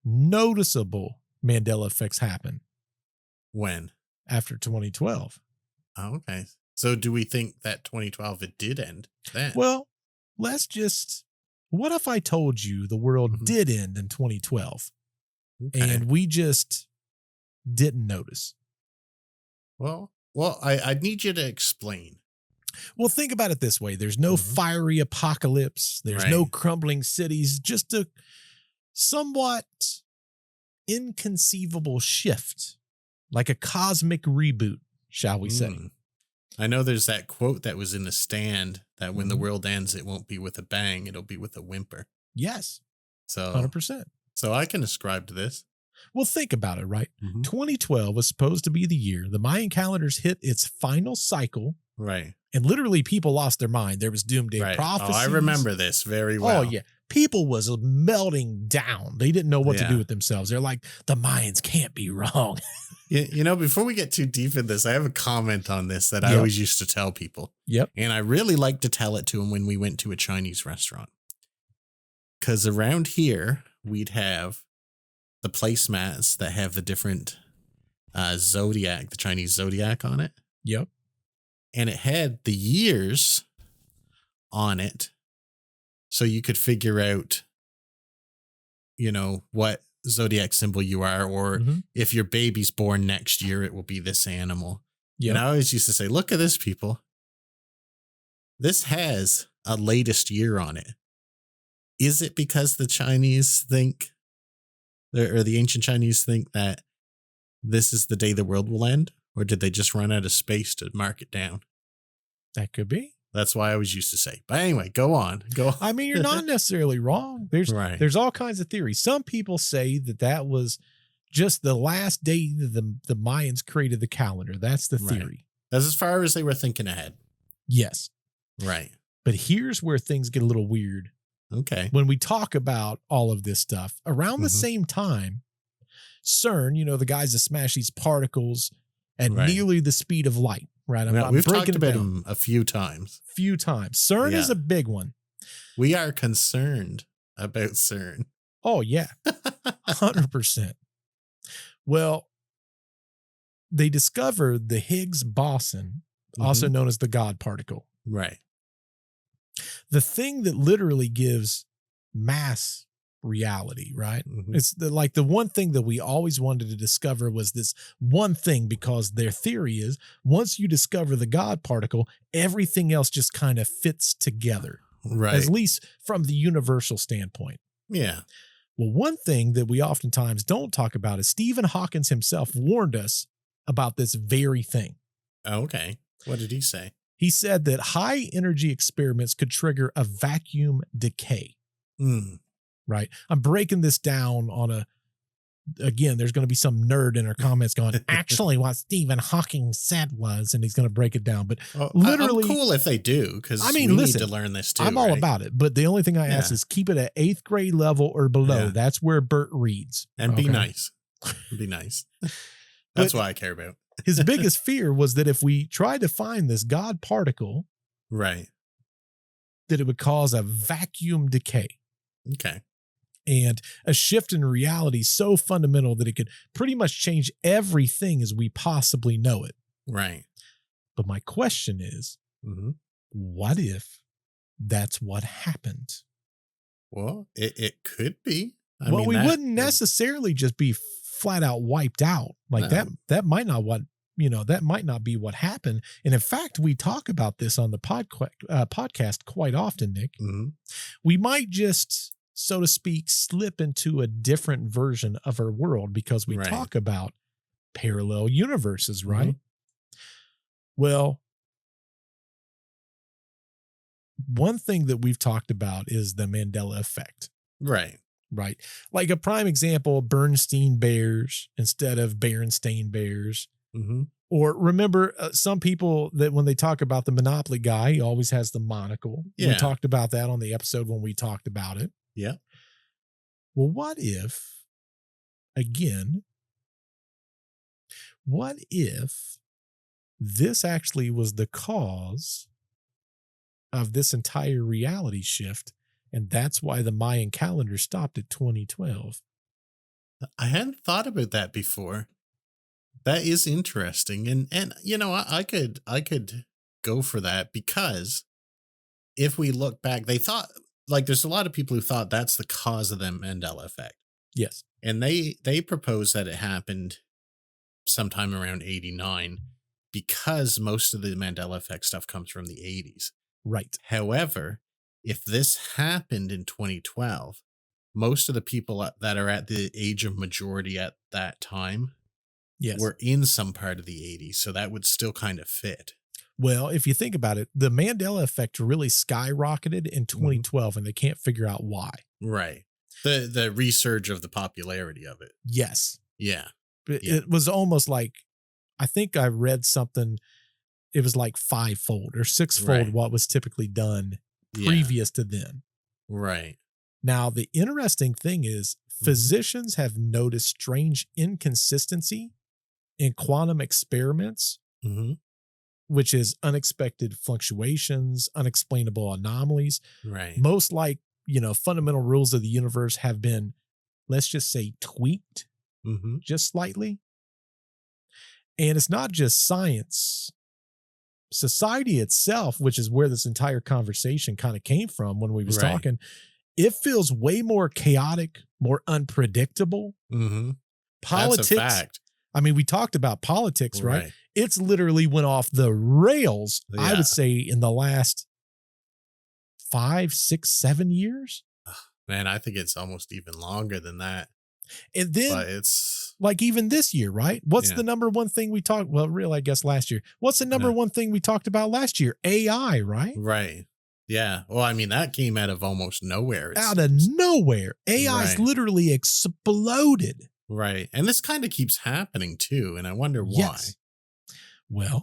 noticeable Mandela effects happen? When? After 2012. Oh, okay. So do we think that 2012 it did end then? Well, what if I told you the world Mhm. did end in 2012 Okay. and we just didn't notice? Well, I'd need you to explain. Well, think about it this way. There's no fiery apocalypse. There's no crumbling cities, just a somewhat inconceivable shift, like a cosmic reboot, shall we say. I know there's that quote that was in the stand that when the world ends, it won't be with a bang, it'll be with a whimper. Yes. So 100%. So I can ascribe to this. Well, think about it, right? 2012 was supposed to be the year the Mayan calendars hit its final cycle. Right. And literally people lost their mind. There was doomsday prophecies. Oh, I remember this very well. Oh, yeah. People was melting down. They didn't know what to do with themselves. They're like, the Mayans can't be wrong. You know, before we get too deep in this, I have a comment on this that I always used to tell people. Yep. And I really like to tell it to them when we went to a Chinese restaurant. Because around here, we'd have the placemats that have the different zodiac, the Chinese zodiac on it. Yep. And it had the years on it. So you could figure out, you know, what zodiac symbol you are, or if your baby's born next year, it will be this animal. Yep. And I always used to say, look at this, people. This has a latest year on it. Is it because the Chinese think, or the ancient Chinese think that this is the day the world will end? Or did they just run out of space to mark it down? That could be. That's why I always used to say. But anyway, go on. I mean, you're not necessarily wrong. There's all kinds of theories. Some people say that was just the last day that the Mayans created the calendar. That's the theory. Right. That's as far as they were thinking ahead. Yes. Right. But here's where things get a little weird. Okay. When we talk about all of this stuff, around the same time, CERN, you know, the guys that smash these particles at nearly the speed of light, right? We've talked about them a few times. CERN is a big one. We are concerned about CERN. Oh, yeah. 100%. Well, they discovered the Higgs boson, also known as the God particle. Right. The thing that literally gives mass reality, right? It's like the one thing that we always wanted to discover was this one thing, because their theory is once you discover the God particle, everything else just kind of fits together. Right. At least from the universal standpoint. Yeah. Well, one thing that we oftentimes don't talk about is Stephen Hawking himself warned us about this very thing. Okay. What did he say? He said that high energy experiments could trigger a vacuum decay. Right. I'm breaking this down on again, there's going to be some nerd in our comments going, actually what Stephen Hawking said was, and he's going to break it down. But literally, I'm cool if they do, because we need to learn this too. I'm all about it. But the only thing I ask is keep it at 8th grade level or below. That's where Bert reads. And be nice. Be nice. That's what I care about. His biggest fear was that if we tried to find this God particle, that it would cause a vacuum decay. Okay. And a shift in reality so fundamental that it could pretty much change everything as we possibly know it. Right. But my question is, what if that's what happened? Well, it could be. I mean, we wouldn't necessarily just be flat out wiped out like that. That might not that might not be what happened. And in fact, we talk about this on the podcast quite often, Nick. We might just, so to speak, slip into a different version of our world because we talk about parallel universes, right? Well, one thing that we've talked about is the Mandela effect. Right. Right. Like a prime example, Bernstein Bears instead of Berenstain Bears. Mm-hmm. Or remember some people that when they talk about the Monopoly guy, he always has the monocle. Yeah. We talked about that on the episode when we talked about it. Yeah. Well, what if this actually was the cause of this entire reality shift? And that's why the Mayan calendar stopped at 2012. I hadn't thought about that before. That is interesting. And you know, I could go for that, because if we look back, they thought, like, there's a lot of people who thought that's the cause of the Mandela effect. Yes. And they proposed that it happened sometime around 89, because most of the Mandela effect stuff comes from the 80s. Right. However, if this happened in 2012, most of the people that are at the age of majority at that time were in some part of the 80s. So that would still kind of fit. Well, if you think about it, the Mandela effect really skyrocketed in 2012, and they can't figure out why. Right. The resurge of the popularity of it. Yes. Yeah. It was almost like, I think I read something, it was like 5-fold or 6-fold what was typically done previous to then. Right. Now, the interesting thing is physicians have noticed strange inconsistency in quantum experiments, which is unexpected fluctuations, unexplainable anomalies. Right. Most fundamental rules of the universe have been, let's just say, tweaked just slightly. And it's not just science. Society itself, which is where this entire conversation kind of came from when we was talking, it feels way more chaotic, more unpredictable. Politics, that's a fact. I mean, we talked about politics, right? It's literally went off the rails, I would say, in the last 5, 6, 7 years. Man, I think it's almost even longer than that. And then, but it's like even this year, right? What's the number one thing we talked? Well, really, I guess last year. What's the number one thing we talked about last year? AI, right? Right. Yeah. Well, I mean, that came out of almost nowhere. Out of nowhere. AI's literally exploded. Right. And this kind of keeps happening too. And I wonder why. Well,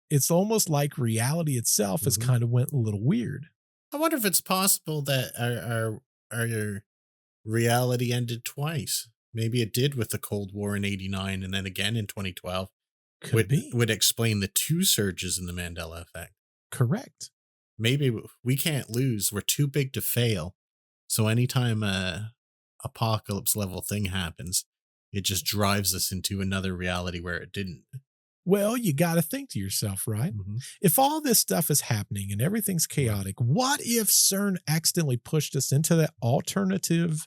it's almost like reality itself has kind of went a little weird. I wonder if it's possible that our reality ended twice. Maybe it did with the Cold War in 89 and then again in 2012. Would explain the two surges in the Mandela effect. Correct. Maybe we can't lose. We're too big to fail. So anytime a apocalypse level thing happens, it just drives us into another reality where it didn't. Well, you got to think to yourself, right? If all this stuff is happening and everything's chaotic, what if CERN accidentally pushed us into that alternative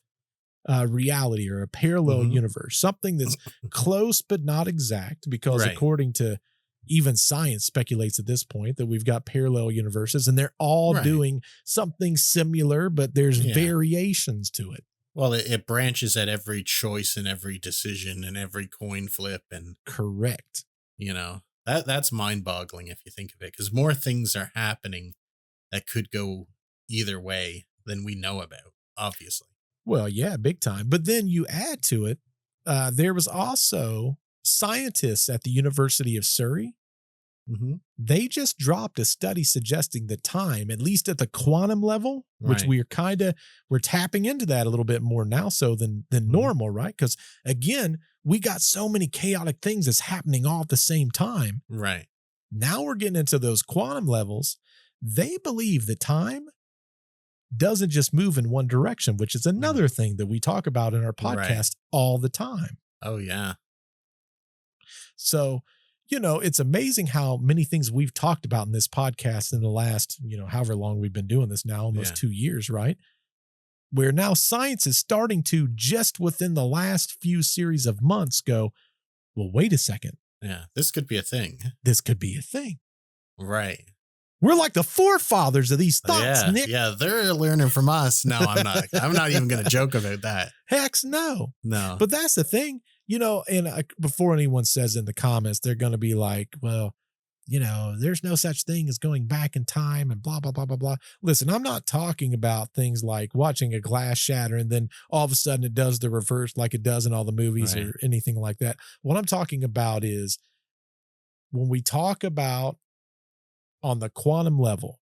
reality or a parallel universe, something that's close but not exact? Because according to even science speculates at this point that we've got parallel universes and they're all doing something similar, but there's variations to it. Well, it branches at every choice and every decision and every coin flip. And correct. You know, that's mind-boggling if you think of it, because more things are happening that could go either way than we know about, obviously. Well, yeah, big time. But then you add to it, there was also scientists at the University of Surrey. They just dropped a study suggesting the time, at least at the quantum level, which we're tapping into that a little bit more now so than normal, right? Because again, we got so many chaotic things that's happening all at the same time. Right. Now we're getting into those quantum levels. They believe the time doesn't just move in one direction, which is another thing that we talk about in our podcast all the time. Oh, yeah. So, you know, it's amazing how many things we've talked about in this podcast in the last, however long we've been doing this now, almost 2 years, right? Where now science is starting to, just within the last few series of months, go, well, wait a second. Yeah, this could be a thing. This could be a thing. Right. We're like the forefathers of these thoughts, Nick. Yeah, they're learning from us. No, I'm not. I'm not even going to joke about that. Heck no. No. But that's the thing. And before anyone says in the comments, they're going to be like, well, there's no such thing as going back in time and blah, blah, blah, blah, blah. Listen, I'm not talking about things like watching a glass shatter and then all of a sudden it does the reverse like it does in all the movies or anything like that. What I'm talking about is when we talk about on the quantum level,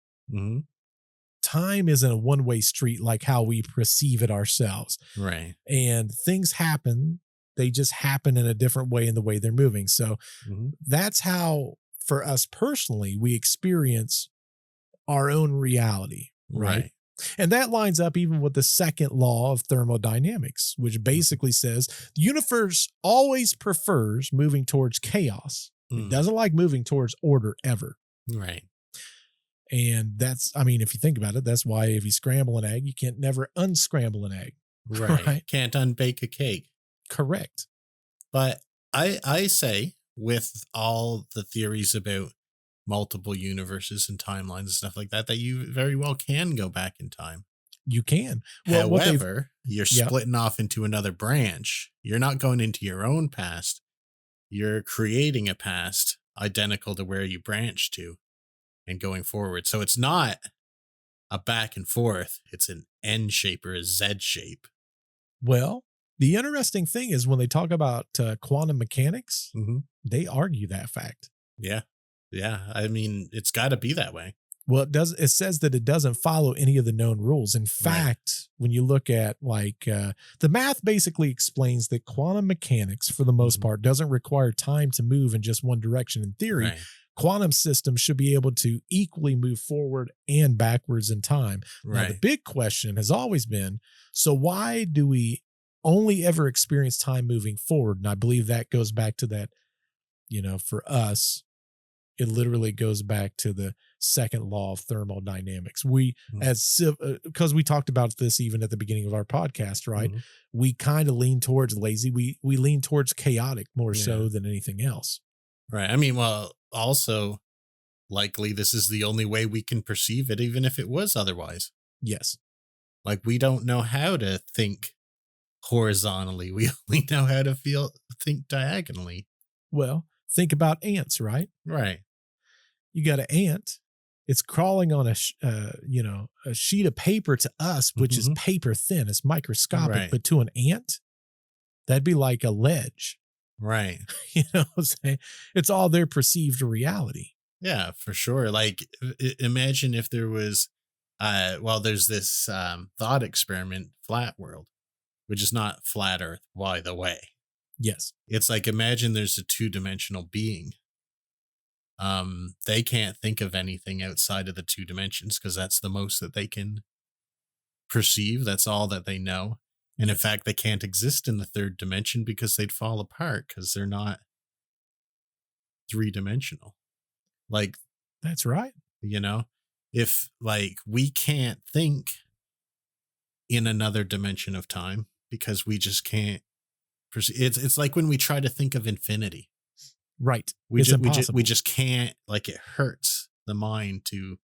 time isn't a one-way street like how we perceive it ourselves. Right. And things happen. They just happen in a different way in the way they're moving. So that's how, for us personally, we experience our own reality. Right. And that lines up even with the second law of thermodynamics, which basically says the universe always prefers moving towards chaos. It doesn't like moving towards order ever. Right. And if you think about it, that's why if you scramble an egg, you can't never unscramble an egg. Right. Can't unbake a cake. Correct. But I say, with all the theories about multiple universes and timelines and stuff like that, that you very well can go back in time. You can. Well, however, you're splitting off into another branch. You're not going into your own past. You're creating a past identical to where you branch to and going forward. So it's not a back and forth. It's an N shape or a Z shape. Well, the interesting thing is when they talk about quantum mechanics, they argue that fact. Yeah. Yeah. I mean, it's got to be that way. Well, it says that it doesn't follow any of the known rules. In fact, when you look at the math basically explains that quantum mechanics, for the most part, doesn't require time to move in just one direction. In theory, quantum systems should be able to equally move forward and backwards in time. Now, the big question has always been, so why do we only ever experience time moving forward? And I believe that goes back to that, for us, it literally goes back to the second law of thermodynamics. We, because we talked about this even at the beginning of our podcast, right? We kind of lean towards lazy. We lean towards chaotic more so than anything else. Right. I mean, well, also likely this is the only way we can perceive it, even if it was otherwise. Yes. Like we don't know how to think horizontally. We only know how to think diagonally. Well, think about ants, right? Right. You got an ant. It's crawling on a sheet of paper to us, which is paper thin. It's microscopic, but to an ant, that'd be like a ledge. Right. You know what I'm saying? It's all their perceived reality. Yeah, for sure. Like imagine if there was, there's this thought experiment, Flat World, which is not flat Earth, by the way. Yes. It's like, imagine there's a two-dimensional being. They can't think of anything outside of the two dimensions because that's the most that they can perceive. That's all that they know. And in fact, they can't exist in the third dimension because they'd fall apart because they're not three-dimensional. Like, that's right. If like we can't think in another dimension of time because we just can't perceive. It's like when we try to think of infinity. Right. We just can't, like, it hurts the mind to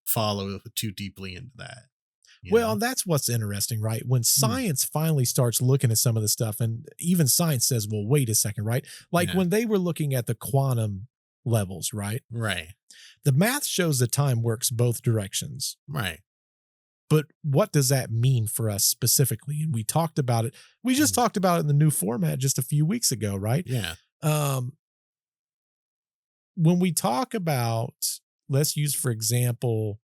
follow too deeply into that. Well, that's what's interesting, right? When science finally starts looking at some of the stuff, and even science says, well, wait a second, right? Like when they were looking at the quantum levels, right? Right. The math shows that time works both directions. Right. But what does that mean for us specifically? And we talked about it. We just talked about it in the new format just a few weeks ago, right? Yeah. When we talk about, let's use, for example,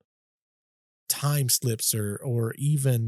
time slips or even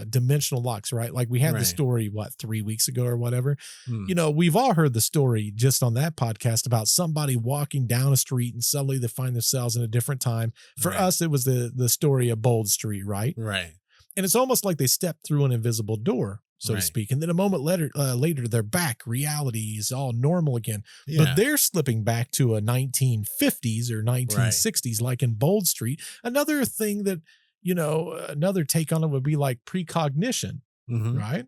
dimensional locks, right? Like we had the story, 3 weeks ago or whatever. We've all heard the story just on that podcast about somebody walking down a street and suddenly they find themselves in a different time. For us, it was the story of Bold Street, right? Right. And it's almost like they stepped through an invisible door, so to speak. And then a moment later, they're back. Reality is all normal again. Yeah. But they're slipping back to a 1950s or 1960s, like in Bold Street. Another thing that, another take on it would be like precognition, right?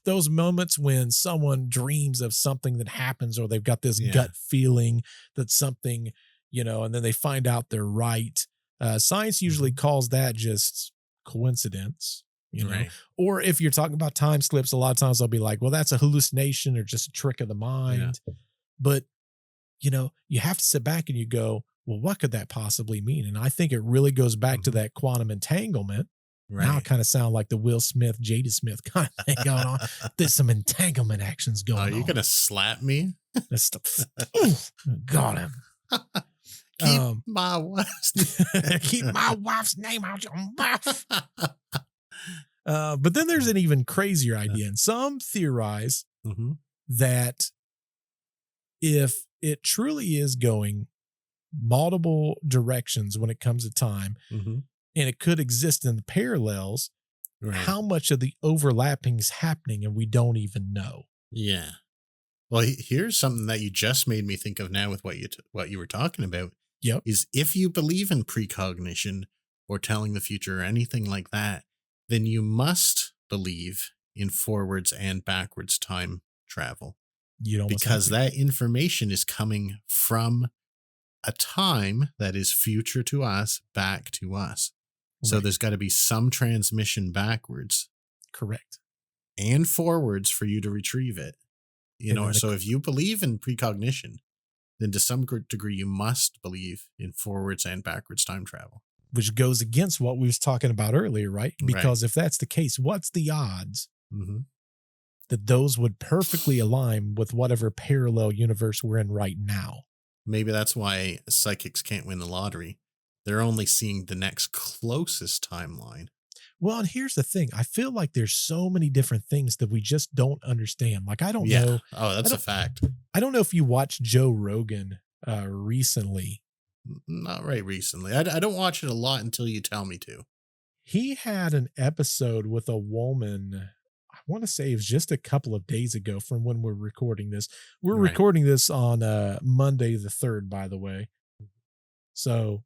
Those moments when someone dreams of something that happens, or they've got this gut feeling that something, and then they find out they're right. Science usually calls that just coincidence. Or if you're talking about time slips, a lot of times they'll be like, well, that's a hallucination or just a trick of the mind. But, you have to sit back and you go, well, what could that possibly mean? And I think it really goes back to that quantum entanglement. Right. Now I kind of sound like the Will Smith, Jada Smith kind of thing going on. There's some entanglement actions going on. Are you going to slap me? Got him. Keep my wife's name out your mouth. But then there's an even crazier idea. And some theorize that if it truly is going multiple directions when it comes to time, and it could exist in the parallels, how much of the overlapping is happening and we don't even know. Yeah. Well, here's something that you just made me think of now with what you were talking about. Yep. Is if you believe in precognition or telling the future or anything like that, then you must believe in forwards and backwards time travel. Because that information is coming from a time that is future to us back to us. So there's got to be some transmission backwards. Correct. And forwards for you to retrieve it. So if you believe in precognition, then to some degree you must believe in forwards and backwards time travel. Which goes against what we was talking about earlier, right? Because if that's the case, what's the odds that those would perfectly align with whatever parallel universe we're in right now? Maybe that's why psychics can't win the lottery. They're only seeing the next closest timeline. Well, and here's the thing. I feel like there's so many different things that we just don't understand. Like, I don't know. Oh, that's a fact. I don't know if you watched Joe Rogan recently. Not right recently. I don't watch it a lot until you tell me to. He had an episode with a woman. I want to say it was just a couple of days ago from when we're recording this. We're recording this on Monday the 3rd, by the way. So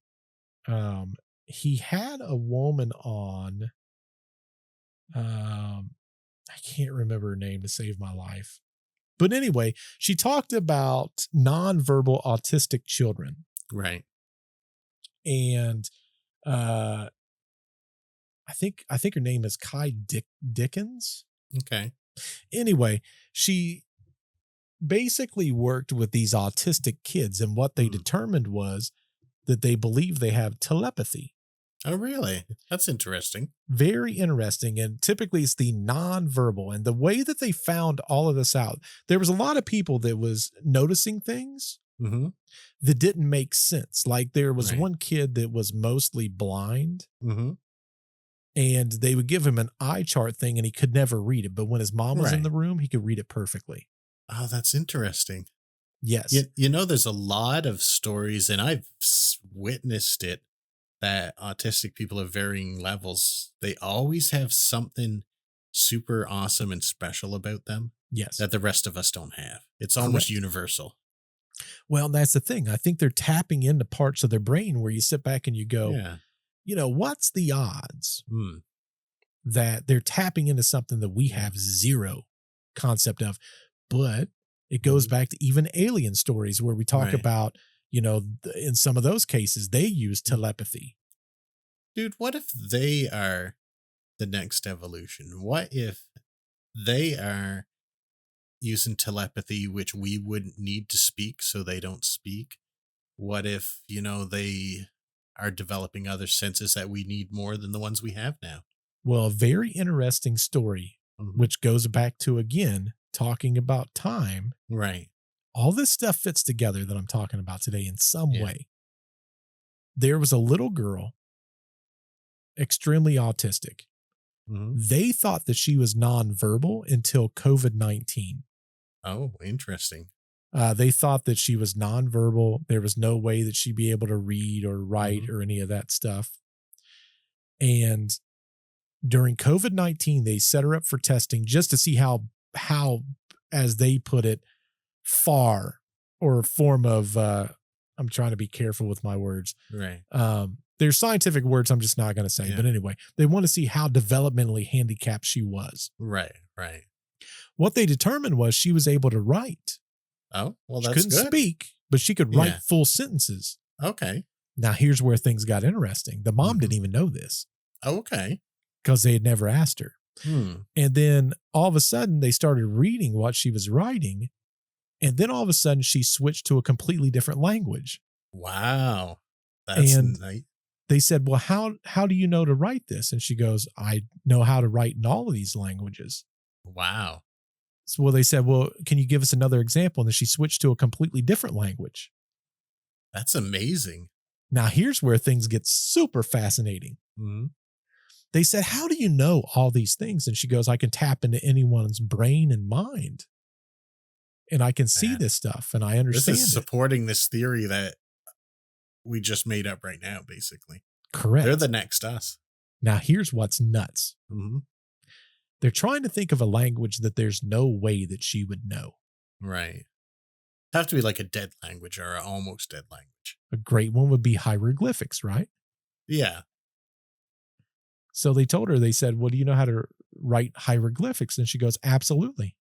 he had a woman on. I can't remember her name to save my life. But anyway, she talked about nonverbal autistic children. Right. And I think her name is Kai Dickens. Okay. Anyway, she basically worked with these autistic kids, and what they determined was that they believe they have telepathy. Oh, really? That's interesting. Very interesting. And typically it's the nonverbal. And the way that they found all of this out, there was a lot of people that was noticing things that didn't make sense. Like there was one kid that was mostly blind, and they would give him an eye chart thing and he could never read it. But when his mom was in the room, he could read it perfectly. Oh, that's interesting. Yes. There's a lot of stories, and I've witnessed it, that autistic people of varying levels, they always have something super awesome and special about them. Yes. That the rest of us don't have. It's almost universal. Well, that's the thing. I think they're tapping into parts of their brain where you sit back and you go, what's the odds that they're tapping into something that we have zero concept of? But it goes back to even alien stories where we talk about, in some of those cases, they use telepathy. Dude, what if they are the next evolution? What if they are using telepathy, which we wouldn't need to speak, so they don't speak? What if, they are developing other senses that we need more than the ones we have now? Well, a very interesting story, which goes back to, again, talking about time. Right. All this stuff fits together that I'm talking about today in some way. There was a little girl, extremely autistic. They thought that she was nonverbal until COVID-19. Oh, interesting. They thought that she was nonverbal. There was no way that she'd be able to read or write or any of that stuff. And during COVID-19, they set her up for testing just to see how, as they put it, far or form of I'm trying to be careful with my words. Right. There's scientific words I'm just not going to say. But anyway, they want to see how developmentally handicapped she was. Right. What they determined was she was able to write. Oh, well, she that's couldn't good. speak, but she could write full sentences. Okay. Now, here's where things got interesting. The mom didn't even know this. Okay. Because they had never asked her. And then all of a sudden, they started reading what she was writing. And then all of a sudden she switched to a completely different language. Wow. That's nice. They said, well, how do you know to write this? And she goes, I know how to write in all of these languages. Wow. So, well, they said, well, can you give us another example? And then she switched to a completely different language. That's amazing. Now, here's where things get super fascinating. Mm-hmm. They said, how do you know all these things? And she goes, I can tap into anyone's brain and mind. And I can see this stuff and I understand. This is supporting this theory that we just made up right now, basically. Correct. They're the next us. Now, here's what's nuts. Mm-hmm. They're trying to think of a language that there's no way that she would know. Right. It'd have to be like a dead language or an almost dead language. A great one would be hieroglyphics, right? Yeah. So they told her, they said, well, do you know how to write hieroglyphics? And she goes, absolutely.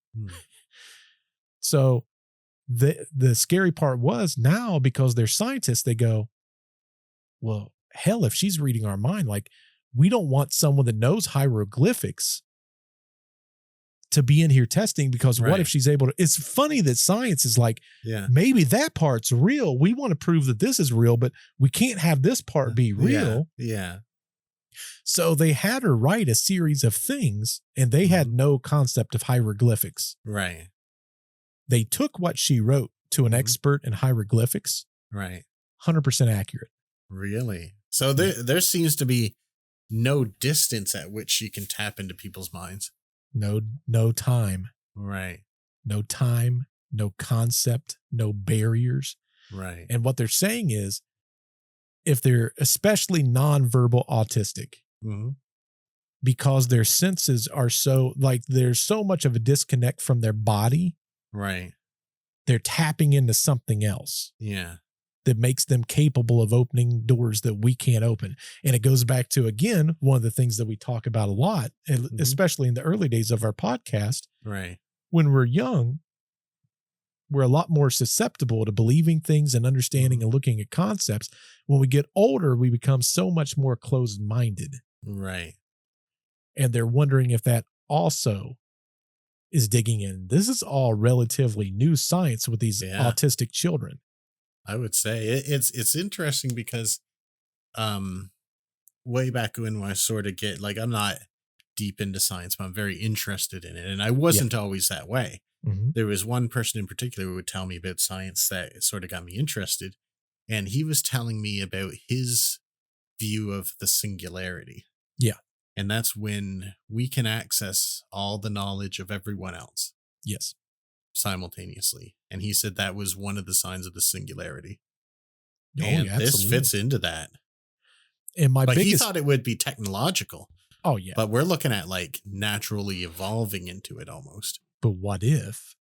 So the scary part was now, because they're scientists, they go, well, hell, if she's reading our mind, like, we don't want someone that knows hieroglyphics to be in here testing, because what if she's able to, it's funny that science is like, maybe that part's real. We want to prove that this is real, but we can't have this part be real. Yeah. So they had her write a series of things and they had no concept of hieroglyphics. Right. They took what she wrote to an expert in hieroglyphics. Right. 100% accurate. Really? So there seems to be no distance at which she can tap into people's minds. No time. Right. No time, no concept, no barriers. Right. And what they're saying is, if they're especially nonverbal autistic, because their senses are so, like, there's so much of a disconnect from their body. Right. They're tapping into something else. Yeah. That makes them capable of opening doors that we can't open. And it goes back to, again, one of the things that we talk about a lot, especially in the early days of our podcast. Right. When we're young, we're a lot more susceptible to believing things and understanding and looking at concepts. When we get older, we become so much more closed-minded. Right. And they're wondering if that also is digging in. This is all relatively new science with these autistic children. I would say it's interesting because way back when I sort of get, like, I'm not deep into science, but I'm very interested in it. And I wasn't always that way. There was one person in particular who would tell me about science that sort of got me interested. And he was telling me about his view of the singularity. Yeah. And that's when we can access all the knowledge of everyone else. Yes. Simultaneously. And he said that was one of the signs of the singularity. Oh, and yeah, this fits into that. And he thought it would be technological. Oh, yeah. But we're looking at, like, naturally evolving into it almost. But what if?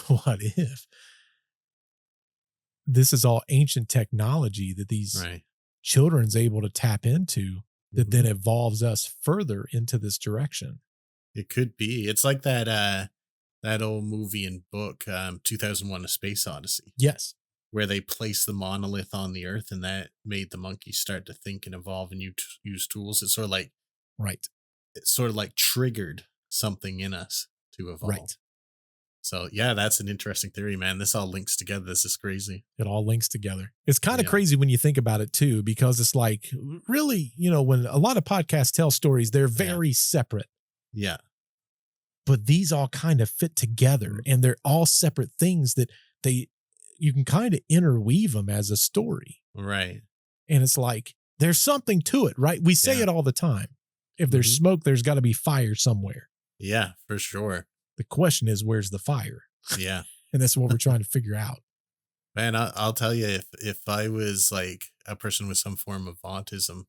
What if this is all ancient technology that these children's able to tap into that then evolves us further into this direction? It could be. It's like that old movie and book, 2001: A Space Odyssey. Yes. Where they placed the monolith on the earth and that made the monkeys start to think and evolve and use tools. It's sort of like, it sort of like triggered something in us to evolve. Right. So yeah, that's an interesting theory, man. This all links together. This is crazy. It all links together. It's kind of crazy when you think about it too, because it's like, really, when a lot of podcasts tell stories, they're very separate. Yeah. But these all kind of fit together and they're all separate things that you can kind of interweave them as a story. Right. And it's like, there's something to it, right? We say it all the time. If there's smoke, there's got to be fire somewhere. Yeah, for sure. The question is, where's the fire? Yeah. And that's what we're trying to figure out. Man, I'll tell you, if I was like a person with some form of autism,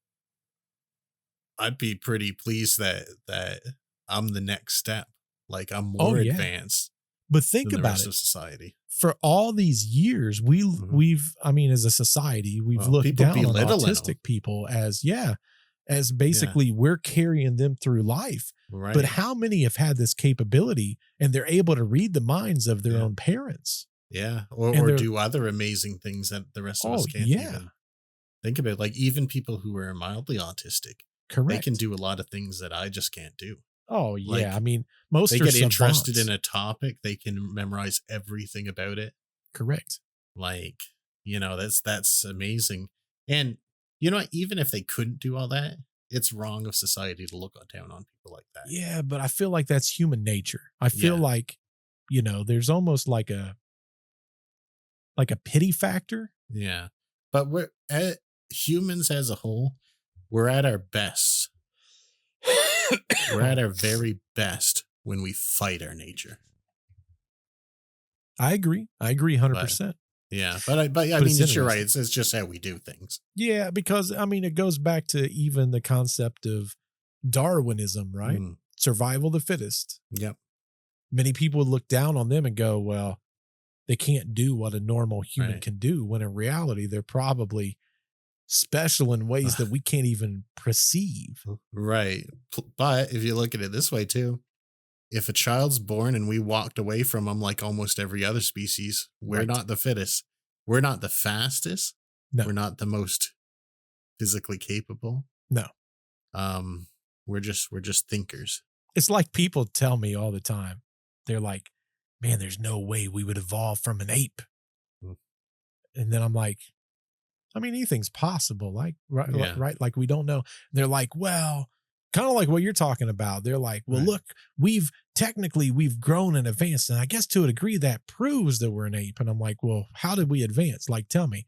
I'd be pretty pleased that I'm the next step. Like, I'm more advanced. But think than about the rest it. Of society. For all these years, we've, I mean, as a society, we've looked down on autistic people as basically we're carrying them through life. Right. But how many have had this capability and they're able to read the minds of their own parents? Yeah. Or do other amazing things that the rest of us can't even think about. Like, even people who are mildly autistic, they can do a lot of things that I just can't do. Oh, yeah. Like, I mean, most they are get interested savants. in a topic, they can memorize everything about it. Correct. Like, that's amazing. And you know what? Even if they couldn't do all that, it's wrong of society to look down on people like that. Yeah, but I feel like that's human nature. I feel Yeah. like, there's almost like a pity factor. Yeah. But humans as a whole, we're at our best. We're at our very best when we fight our nature. I agree 100%. Yeah, but I mean, you're right. It's just how we do things. Yeah, because I mean, it goes back to even the concept of Darwinism, right? Survival of the fittest. Yep. Many people would look down on them and go, well, they can't do what a normal human can do, when in reality, they're probably special in ways that we can't even perceive. Right. But if you look at it this way too, if a child's born and we walked away from them like almost every other species, we're not the fittest. We're not the fastest. No. We're not the most physically capable. No. We're just thinkers. It's like people tell me all the time. They're like, man, there's no way we would evolve from an ape. And then I'm like, I mean, anything's possible. Like, right? Like, we don't know. They're like, well, kind of like what you're talking about. They're like, well, look, we've grown and advanced. And I guess to a degree that proves that we're an ape. And I'm like, well, how did we advance? Like, tell me.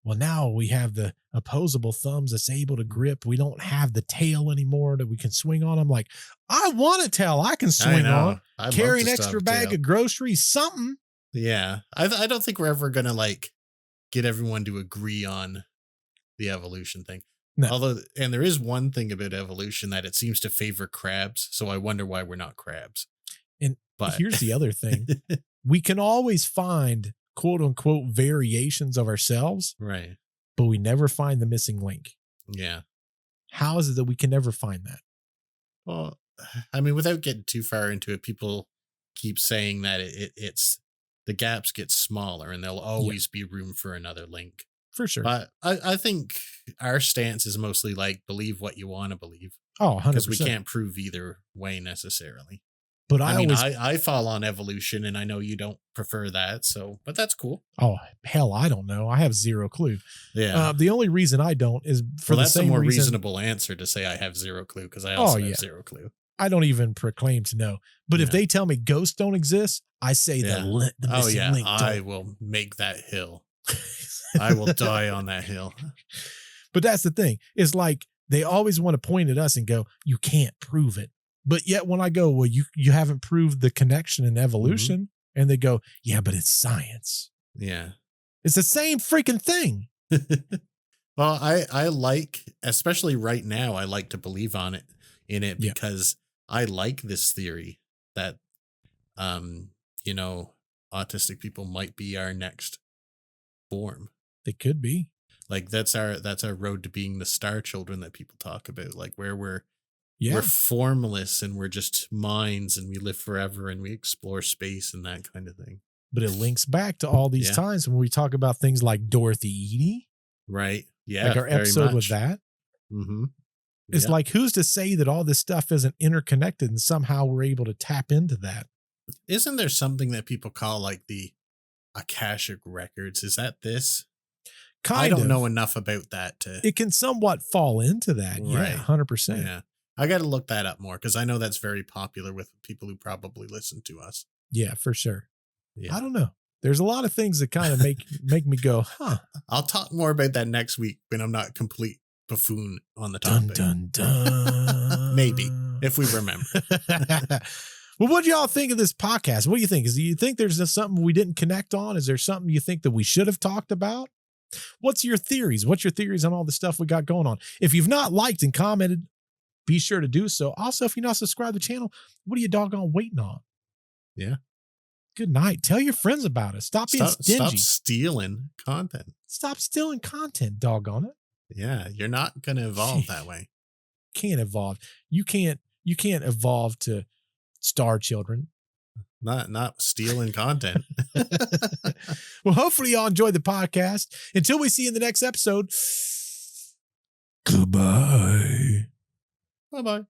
Well, now we have the opposable thumbs that's able to grip. We don't have the tail anymore that we can swing on. I'm like, I want a tail I can swing on. Carry an extra bag of groceries, something. Yeah. I don't think we're ever going to like get everyone to agree on the evolution thing. No. Although, and there is one thing about evolution that it seems to favor crabs. So I wonder why we're not crabs. But here's the other thing. We can always find quote unquote variations of ourselves. Right. But we never find the missing link. Yeah. How is it that we can never find that? Well, I mean, without getting too far into it, people keep saying that it's the gaps get smaller and there'll always be room for another link. For sure. But I think our stance is mostly like believe what you want to believe. Oh, 100%. Because we can't prove either way necessarily. But I fall on evolution and I know you don't prefer that. So, but that's cool. Oh, hell, I don't know. I have zero clue. Yeah. The only reason I don't is for the same reason. That's a more reasonable answer to say I have zero clue because I also have zero clue. I don't even proclaim to know. But if they tell me ghosts don't exist, I say the missing link. I will make that hill. I will die on that hill. But that's the thing. It's like they always want to point at us and go, you can't prove it. But yet when I go, well, you haven't proved the connection in evolution. And they go, yeah, but it's science. Yeah. It's the same freaking thing. Well, I like, especially right now, I like to believe in it because I like this theory that, autistic people might be our next form. They could be. Like that's our road to being the star children that people talk about, like where we're formless and we're just minds and we live forever and we explore space and that kind of thing. But it links back to all these times when we talk about things like Dorothy Eady. Right. Yeah. Like our episode with that. Mm-hmm. It's like, who's to say that all this stuff isn't interconnected and somehow we're able to tap into that? Isn't there something that people call like the Akashic records? Is that this? I don't know enough about that. It can somewhat fall into that. Right. Yeah, 100%. Yeah. I got to look that up more because I know that's very popular with people who probably listen to us. Yeah, for sure. Yeah. I don't know. There's a lot of things that kind of make me go, huh. I'll talk more about that next week when I'm not complete buffoon on the topic. Dun, dun, dun. Maybe, if we remember. Well, what do y'all think of this podcast? What do you think? Do you think there's something we didn't connect on? Is there something you think that we should have talked about? What's your theories? What's your theories on all the stuff we got going on? If you've not liked and commented, be sure to do so. Also, if you're not subscribed to the channel, what are you doggone waiting on? Yeah. Good night. Tell your friends about us. Stop being stingy. Stop stealing content. Stop stealing content, doggone it. Yeah, you're not going to evolve that way. Can't evolve. You can't evolve to star children. Not stealing content. Well, hopefully y'all enjoyed the podcast. Until we see you in the next episode. Goodbye. Bye-bye.